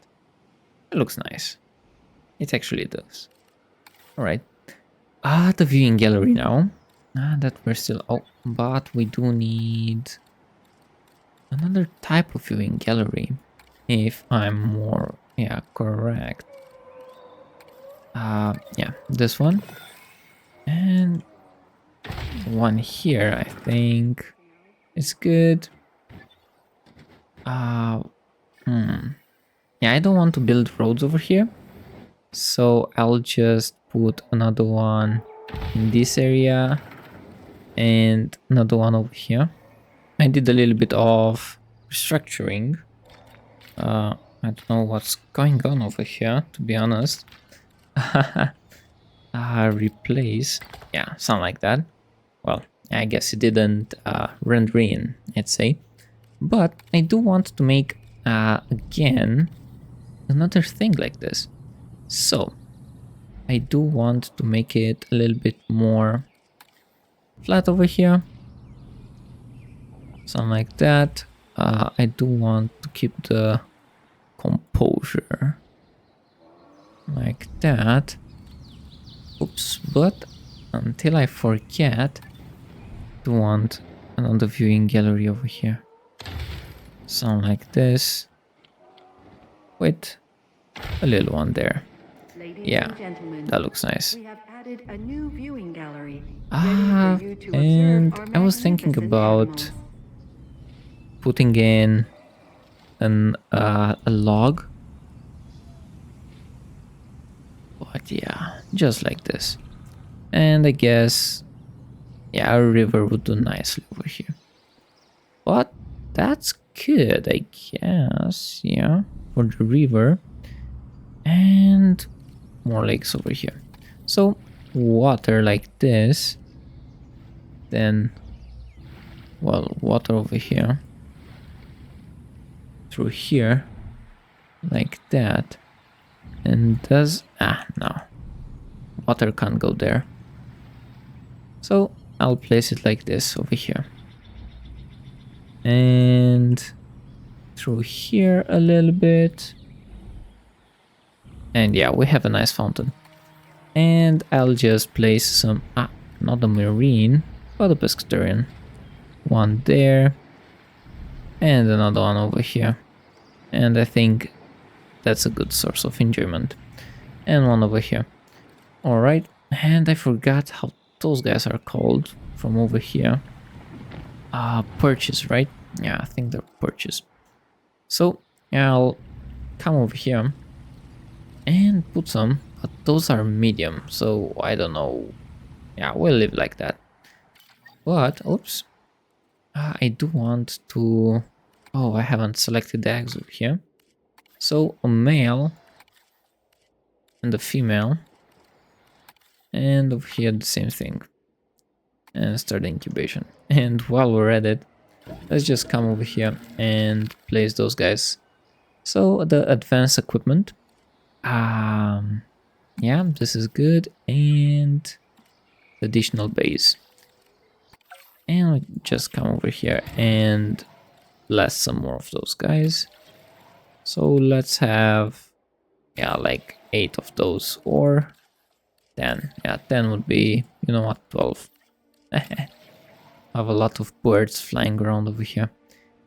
It looks nice. It actually does. Alright. The viewing gallery now. That we're still... Oh, but we do need another type of viewing gallery. If I'm more... Yeah, correct. Yeah, this one. And one here, I think. It's good. Yeah, I don't want to build roads over here. So I'll just put another one in this area. And another one over here. I did a little bit of restructuring. I don't know what's going on over here, to be honest. Replace. Yeah, something like that. Well, I guess it didn't render in, let's say. But I do want to make, again, another thing like this. So, I do want to make it a little bit more flat over here. Something like that. I do want to keep the composure like that. Oops, but until I forget, I do want another viewing gallery over here. Something like this. With a little one there. Yeah, that looks nice.
We have added a new viewing gallery.
And I was thinking about putting in a log. But yeah, just like this. And I guess, yeah, a river would do nicely over here. But that's good, I guess, yeah, for the river. And more lakes over here. So water like this. Then, well, water over here. Through here. Like that. And does... no. Water can't go there. So I'll place it like this over here. And through here a little bit. And yeah, we have a nice fountain. And I'll just place some, not a marine, but a pescatarian. One there, and another one over here. And I think that's a good source of enjoyment. And one over here. Alright, and I forgot how those guys are called from over here. Perches, right? Yeah, I think they're perches. So, I'll come over here and put some, but those are medium, so I don't know. Yeah, we'll leave like that. But, oops, I do want to... Oh, I haven't selected the eggs over here. So, a male and a female. And over here the same thing. And start the incubation. And while we're at it, let's just come over here and place those guys. So, the advanced equipment. Yeah, this is good. And additional base. And we just come over here and blast some more of those guys. So let's have, yeah, like 8 of those, or 10. Yeah, 10 would be, you know what, 12. I have a lot of birds flying around over here.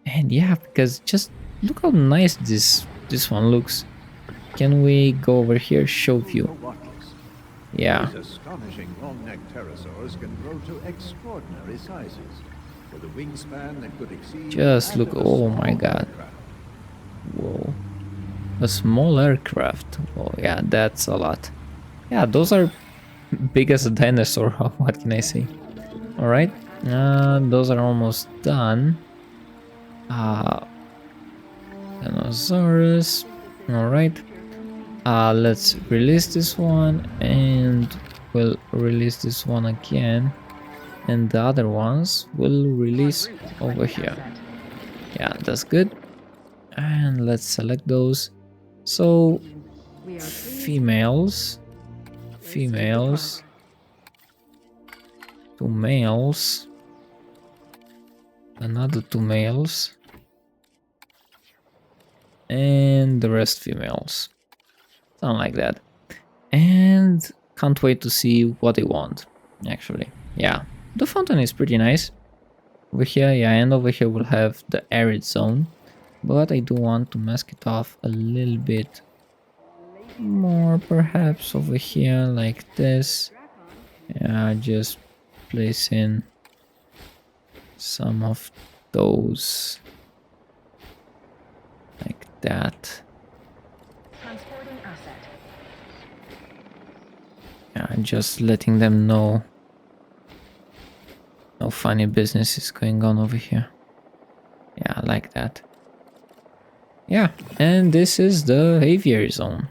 And yeah, because just look how nice this one looks. Can we go over here, show view? Yeah.
These astonishing long-necked pterosaurs can grow to extraordinary sizes, with a wingspan that could exceed...
Just look, oh my god. Whoa. A small aircraft. Oh yeah, that's a lot. Yeah, those are big as a dinosaur, what can I say? Alright, those are almost done. Dinosaurus. Alright. Let's release this one, and we'll release this one again, and the other ones will release over here. Yeah, that's good. And let's select those. So females, 2 males, another 2 males, and the rest females. Something like that. And can't wait to see what they want, actually. Yeah, the fountain is pretty nice. Over here, yeah, and over here we'll have the arid zone. But I do want to mask it off a little bit more, perhaps over here, like this. Yeah, just place in some of those, like that. Yeah, just letting them know no funny business is going on over here. Yeah, like that. Yeah, and this is the aviary zone.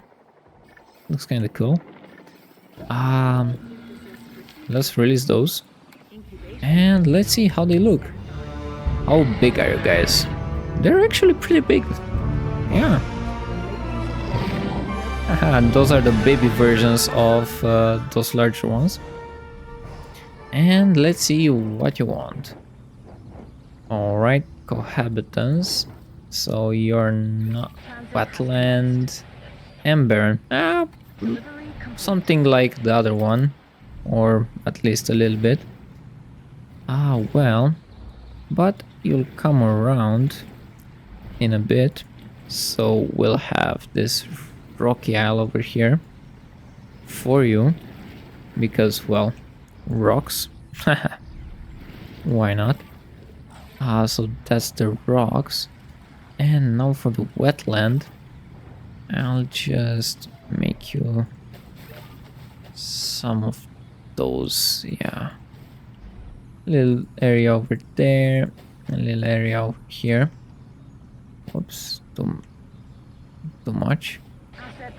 Looks kind of cool. Let's release those. And let's see how they look. How big are you guys? They're actually pretty big. Yeah. Those are the baby versions of those larger ones. And let's see what you want. Alright, cohabitants. So you're not wetland and barren. Something like the other one, or at least a little bit. Well, but you'll come around in a bit. So we'll have this rocky isle over here for you, because, well, rocks. Why not? So that's the rocks. And now for the wetland, I'll just make you some of those. Yeah, little area over there, a little area over here. Oops, too much.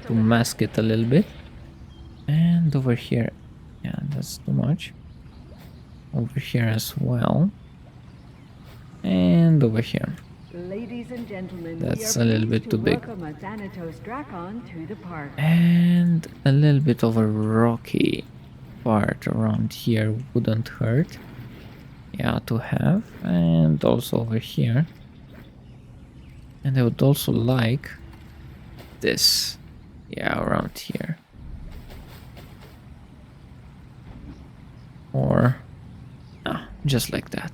To mask it a little bit. And over here, yeah, that's too much. Over here as well. And over here.
Ladies and gentlemen,
that's a little bit too big.
To the park.
And a little bit of a rocky part around here wouldn't hurt. Yeah, to have. And also over here. And I would also like this. Yeah, around here. Or just like that.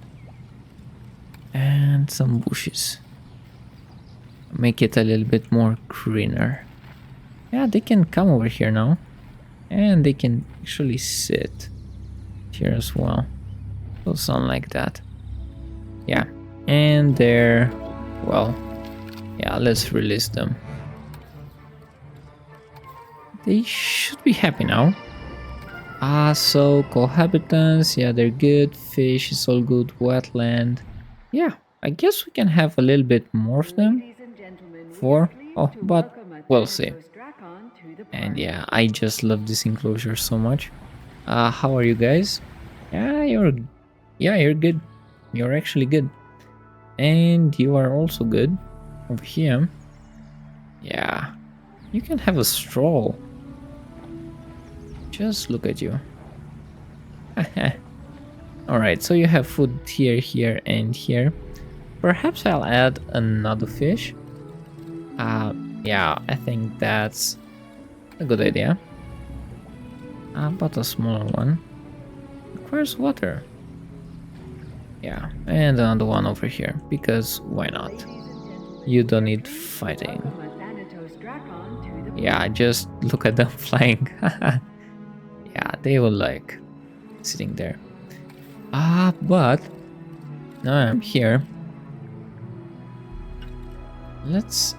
And some bushes. Make it a little bit more greener. Yeah, they can come over here now. And they can actually sit here as well. So something like that. Yeah. And there, well, yeah, let's release them. They should be happy now. So cohabitants, yeah, they're good. Fish is all good. Wetland. Yeah, I guess we can have a little bit more of them.
Ladies and gentlemen, we are
4.
pleased
Oh,
to
but
welcome a
we'll see.
Thanatos Dracon to the
And
park.
yeah, I just love this enclosure so much. How are you guys? You're good. You're actually good. And you are also good over here. Yeah, you can have a stroll. Just look at you. Alright, so you have food here, here, and here. Perhaps I'll add another fish. Yeah, I think that's a good idea. But a smaller one. Requires water. Yeah, and another one over here, because why not?
Ladies and gentlemen,
You
we
don't
are
need
pleased to
fighting.
welcome a Thanatos Dracon to the
Yeah,
park.
just look at them flying. Yeah, they will like sitting there. But now I'm here. Let's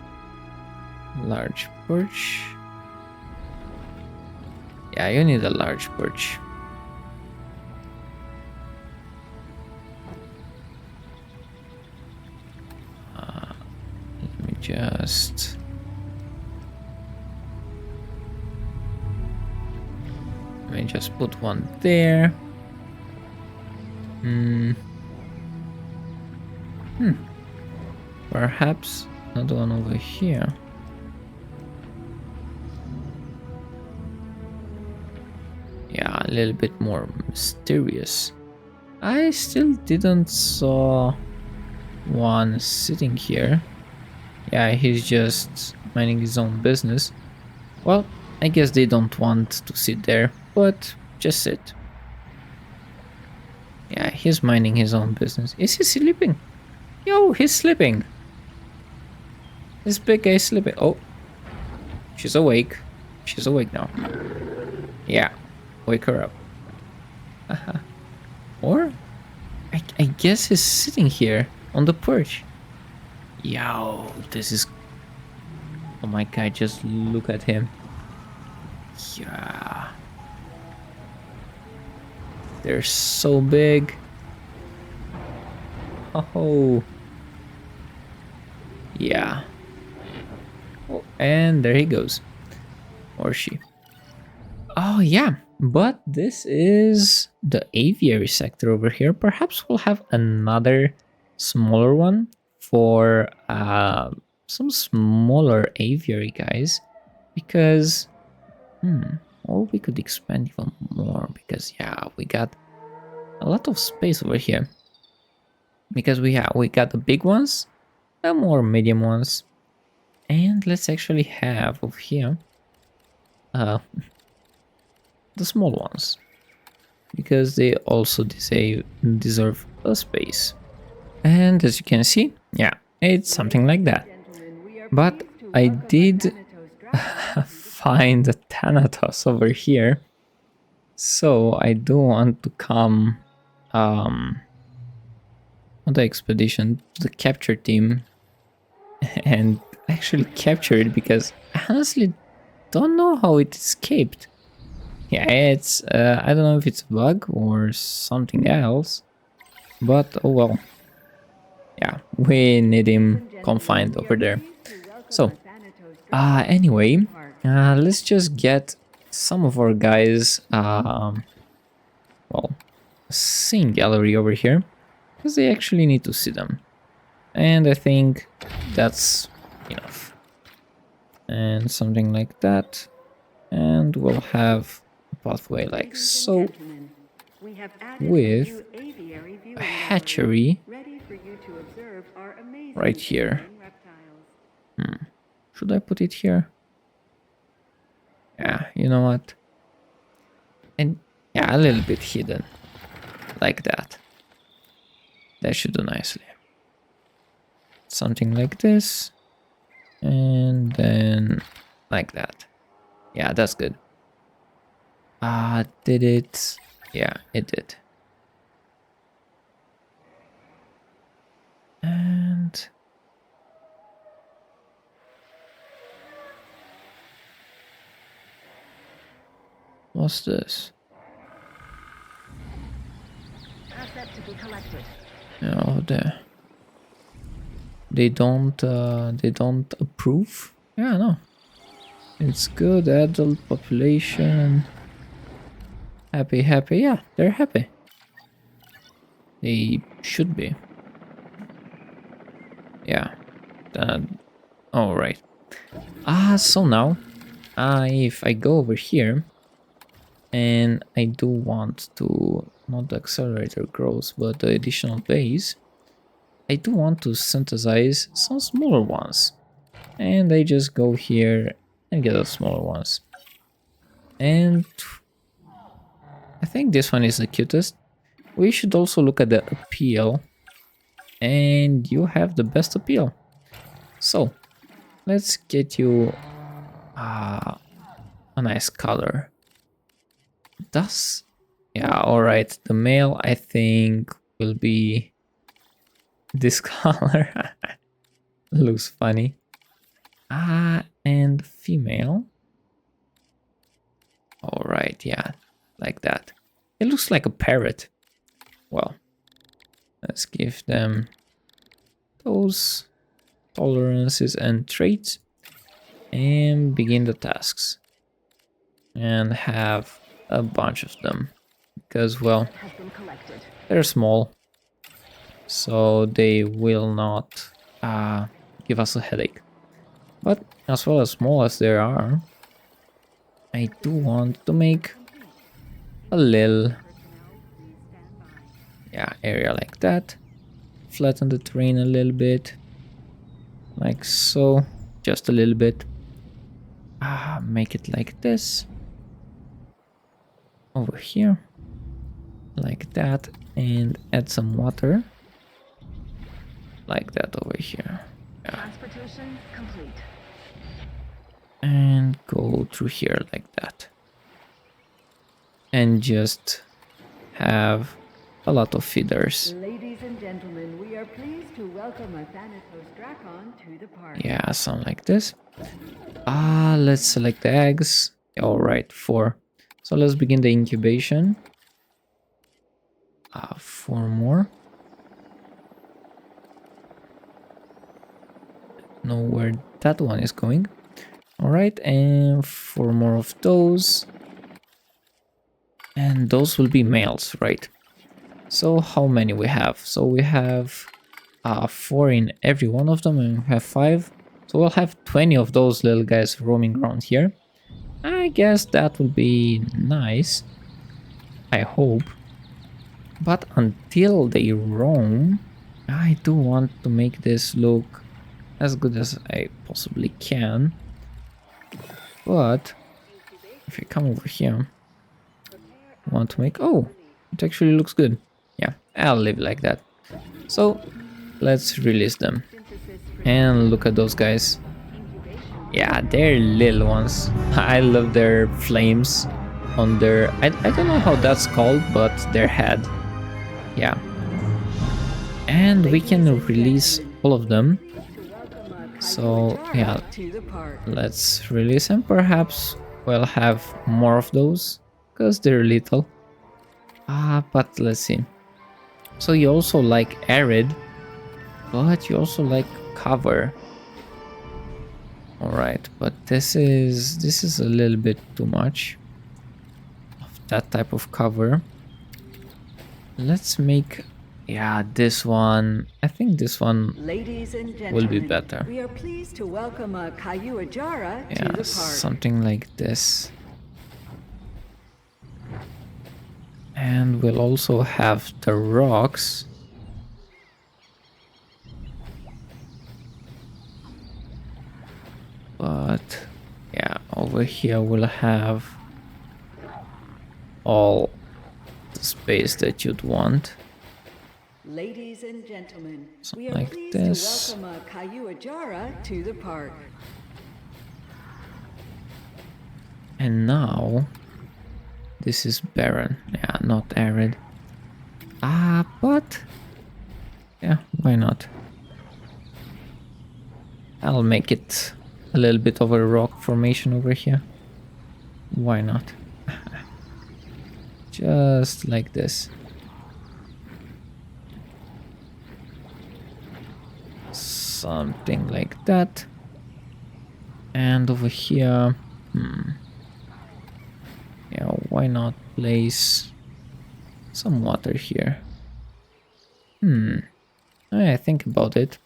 large perch. Yeah, you need a large perch. Let me just. Let me just put one there. Perhaps another one over here. Yeah, a little bit more mysterious. I still didn't saw one sitting here. Yeah, he's just minding his own business. Well, I guess they don't want to sit there, but just sit. Yeah, he's minding his own business. Is he sleeping? Yo, he's sleeping. This big guy is sleeping. Oh, she's awake. She's awake now. Yeah, wake her up. Or, I guess he's sitting here on the perch. Yo, this is... Oh my god, just look at him. Yeah. They're so big. Oh. Yeah. Oh, and there he goes. Or she. Oh, yeah. But this is the aviary sector over here. Perhaps we'll have another smaller one for some smaller aviary guys. Because... or we could expand even more. Because, yeah, we got a lot of space over here. Because we got the big ones, the more medium ones, and let's actually have over here the small ones, because they also deserve a space. And as you can see, yeah, it's something like that.
Gentlemen, we are
But
pleased to
I
welcome a
did
Thanatos Dracon.
find a Thanatos over here, so I do want to come on the expedition to the capture team and actually capture it, because I honestly don't know how it escaped. Yeah, it's I don't know if it's a bug or something else, but oh well. Yeah, we need him confined over there. So, anyway, let's just get some of our guys, well, seeing gallery over here, because they actually need to see them. And I think that's enough. And something like that. And we'll have a pathway like so, with a hatchery right here. Should I put it here? Yeah, you know what? And yeah, a little bit hidden. Like that. That should do nicely. Something like this. And then like that. Yeah, that's good. Did it? Yeah, it did. And what's this?
Asset to be collected.
Oh, they don't approve. Yeah, no, it's good. Adult population, happy, happy. Yeah, they're happy. They should be. Yeah. All right. So now, if I go over here, and I do want to not the accelerator growth, but the additional base. I do want to synthesize some smaller ones. And I just go here and get the smaller ones. And I think this one is the cutest. We should also look at the appeal. And you have the best appeal. So, let's get you a nice color. Yeah, alright. The male, I think, will be this color. Looks funny. And female. Alright, yeah, like that. It looks like a parrot. Well, let's give them those tolerances and traits and begin the tasks. And have a bunch of them. Because, well, they're small. So they will not give us a headache. But as well as small as they are, I do want to make a little area like that. Flatten the terrain a little bit. Like so. Just a little bit. Make it like this. Over here. Like that. And add some water. Like that over here. Yeah.
Transportation complete.
And go through here like that. And just have a lot of feeders.
Ladies and gentlemen, we are pleased to welcome a Thanatos Dracon to the park.
Yeah, something like this. Let's select the eggs. Alright, 4. So let's begin the incubation. 4 more. Know where that one is going. Alright, and 4 more of those. And those will be males, right? So how many we have? So we have 4 in every one of them, and we have 5. So we'll have 20 of those little guys roaming around here. I guess that will be nice. I hope. But until they roam, I do want to make this look as good as I possibly can. But if I come over here, I want to make... Oh, it actually looks good. Yeah, I'll leave it like that. So let's release them. And look at those guys. Yeah, they're little ones. I love their flames on their... I don't know how that's called, but their head. Yeah. And we can release all of them. So, yeah, let's release them. Perhaps we'll have more of those, because they're little. But let's see. So you also like arid, but you also like cover. Alright, but this is a little bit too much of that type of cover. Let's make... Yeah, this one. I think this one will be better.
We are pleased to welcome a Aviary to the park.
Something like this. And we'll also have the rocks. But yeah, over here we'll have all the space that you'd want.
Ladies and gentlemen, we are
Like
pleased
this.
to welcome a Kayuajara to the park.
And now this is barren. Yeah, not arid. But yeah, why not? I'll make it a little bit of a rock formation over here. Why not? Just like this. Something like that. And over here, yeah, why not place some water here? I think about it.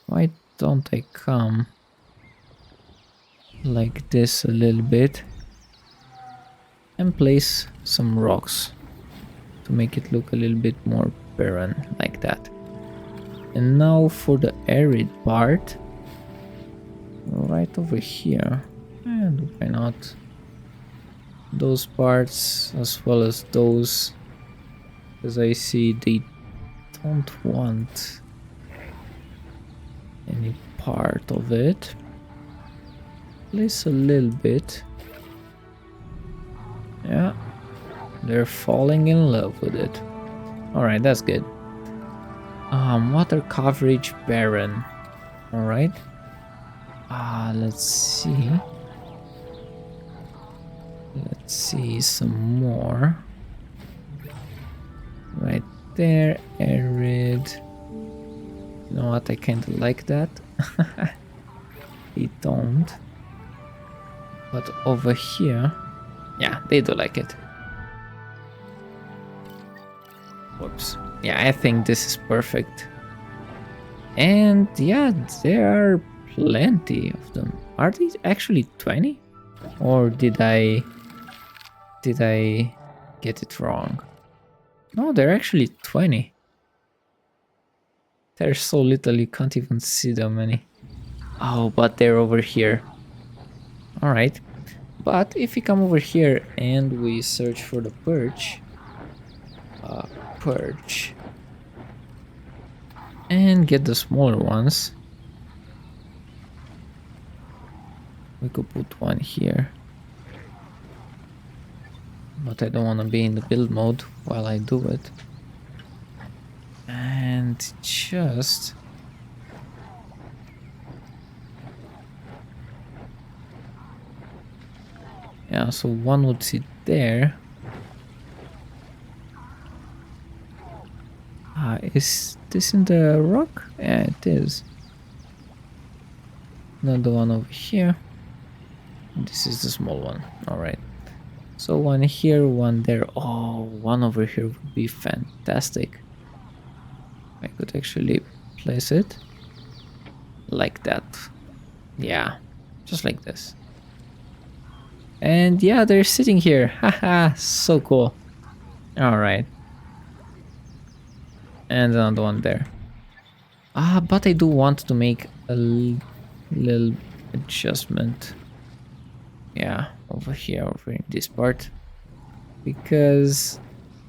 Why don't I come like this a little bit and place some rocks to make it look a little bit more barren, like that. And now for the arid part, right over here, and why not those parts as well as those, because I see they don't want any part of it. Place a little bit. Yeah, they're falling in love with it. Alright, that's good. Water coverage barren. Alright. Let's see. Let's see some more. Right there, arid. You know what, I kinda like that. They don't. But over here, yeah, they do like it. Whoops. Yeah, I think this is perfect. And yeah, there are plenty of them. Are these actually 20? Or did I get it wrong? No, they're actually 20. There's so little you can't even see them many. Oh, but they're over here. Alright. But if we come over here and we search for the perch, and get the smaller ones, we could put one here. But I don't want to be in the build mode while I do it. And just yeah, so one would sit there. Is this in the rock? Yeah, it is. Another one over here. This is the small one. Alright. So one here, one there. Oh, one over here would be fantastic. I could actually place it like that. Yeah, just like this. And yeah, they're sitting here. Haha, so cool. Alright. And another one there. But I do want to make a little adjustment. Yeah, over here, over in this part. Because,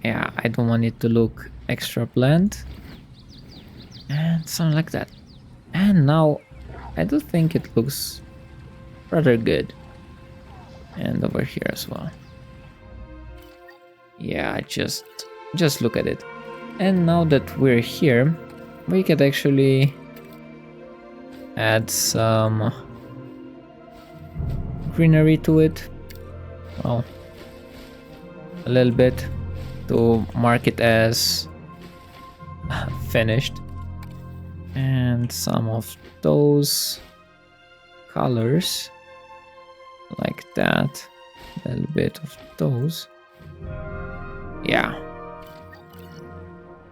yeah, I don't want it to look extra bland. And something like that. And now, I do think it looks rather good. And over here as well. Yeah, just look at it. And now that we're here, we could actually add some greenery to it. Well, a little bit to mark it as finished. And some of those colors like that. A little bit of those. Yeah.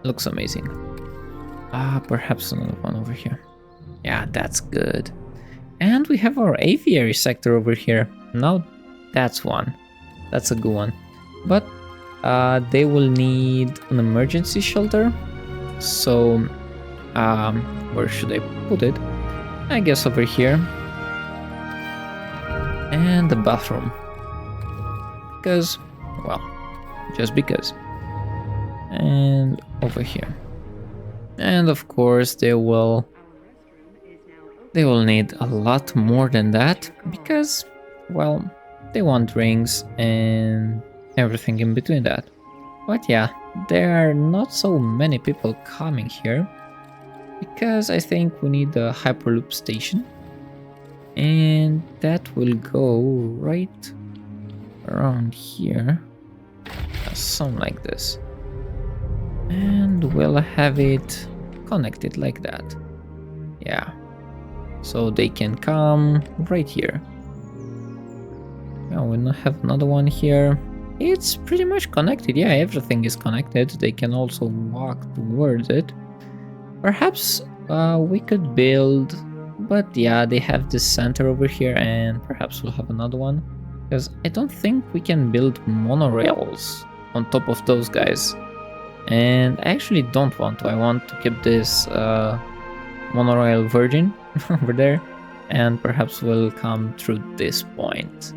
Looks amazing. Perhaps another one over here. Yeah, that's good. And we have our aviary sector over here. Now that's one. That's a good one. But they will need an emergency shelter. So where should I put it? I guess over here. and the bathroom. Because, well, just because. And over here. And of course they will need a lot more than that because, well, they want drinks and everything in between that. But yeah, there are not so many people coming here because I think we need a hyperloop station, and that will go right around here, something like this, and we'll have it connected like that. Yeah, so they can come right here. Yeah, we'll have another one here. It's pretty much connected. Yeah, everything is connected. They can also walk towards it. Perhaps we could build, but yeah, they have this center over here, and perhaps we'll have another one, because I don't think we can build monorails on top of those guys. And I actually don't want to. I want to keep this monorail virgin over there, and perhaps we'll come through this point.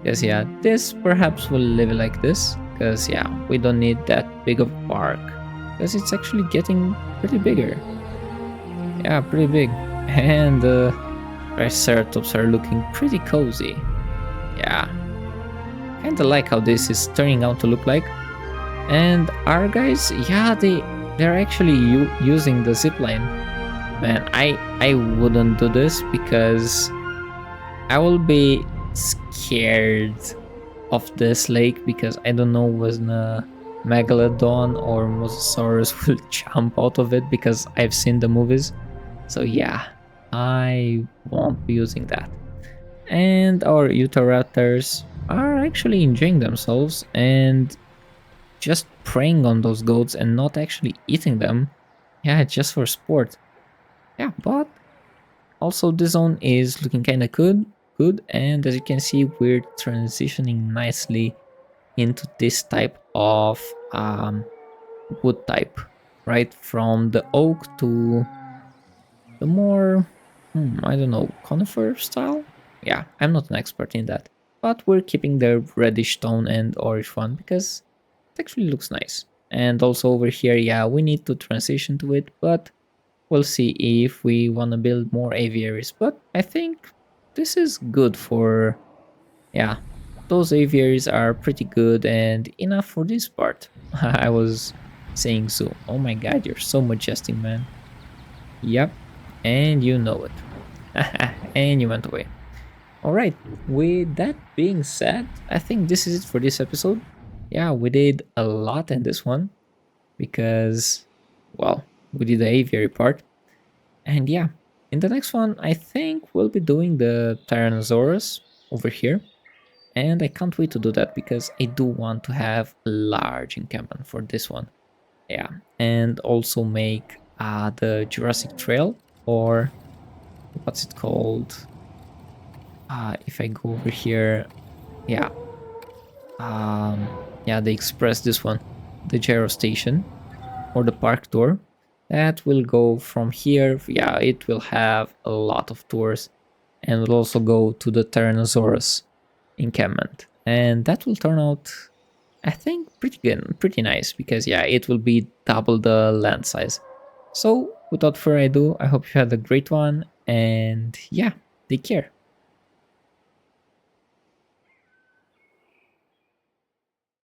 Because yeah, this perhaps will live like this, because yeah, we don't need that big of a park, because it's actually getting pretty bigger. Yeah, pretty big. And the Triceratops are looking pretty cozy. Yeah, kinda like how this is turning out to look like. And our guys, yeah, they're actually using the zipline. Man, I wouldn't do this because I will be scared of this lake, because I don't know when a megalodon or mosasaurus will jump out of it, because I've seen the movies. So yeah, I won't be using that. And our Utahraptors are actually enjoying themselves and just preying on those goats and not actually eating them. Yeah, just for sport. Yeah, but also the zone is looking kind of good, and as you can see, we're transitioning nicely into this type of wood type, right? From the oak to the more, I don't know, conifer style? Yeah, I'm not an expert in that, but we're keeping the reddish tone and orange one because it actually looks nice. And also over here, yeah, we need to transition to it, but we'll see if we want to build more aviaries. But I think this is good for, yeah, those aviaries are pretty good and enough for this part. I was saying so. Oh my god, you're so majestic, man. Yep, and you know it. And you went away. Alright, with that being said, I think this is it for this episode. Yeah, we did a lot in this one because, well, we did the aviary part. And yeah, in the next one, I think we'll be doing the Tyrannosaurus over here. And I can't wait to do that because I do want to have a large encampment for this one. Yeah, and also make the Jurassic Trail, or what's it called? If I go over here, yeah, yeah, they express this one, the gyro station, or the park tour. That will go from here. Yeah, it will have a lot of tours, and will also go to the Tyrannosaurus encampment, and that will turn out, I think, pretty good, pretty nice, because yeah, it will be double the land size. So without further ado, I hope you had a great one, and yeah, take care.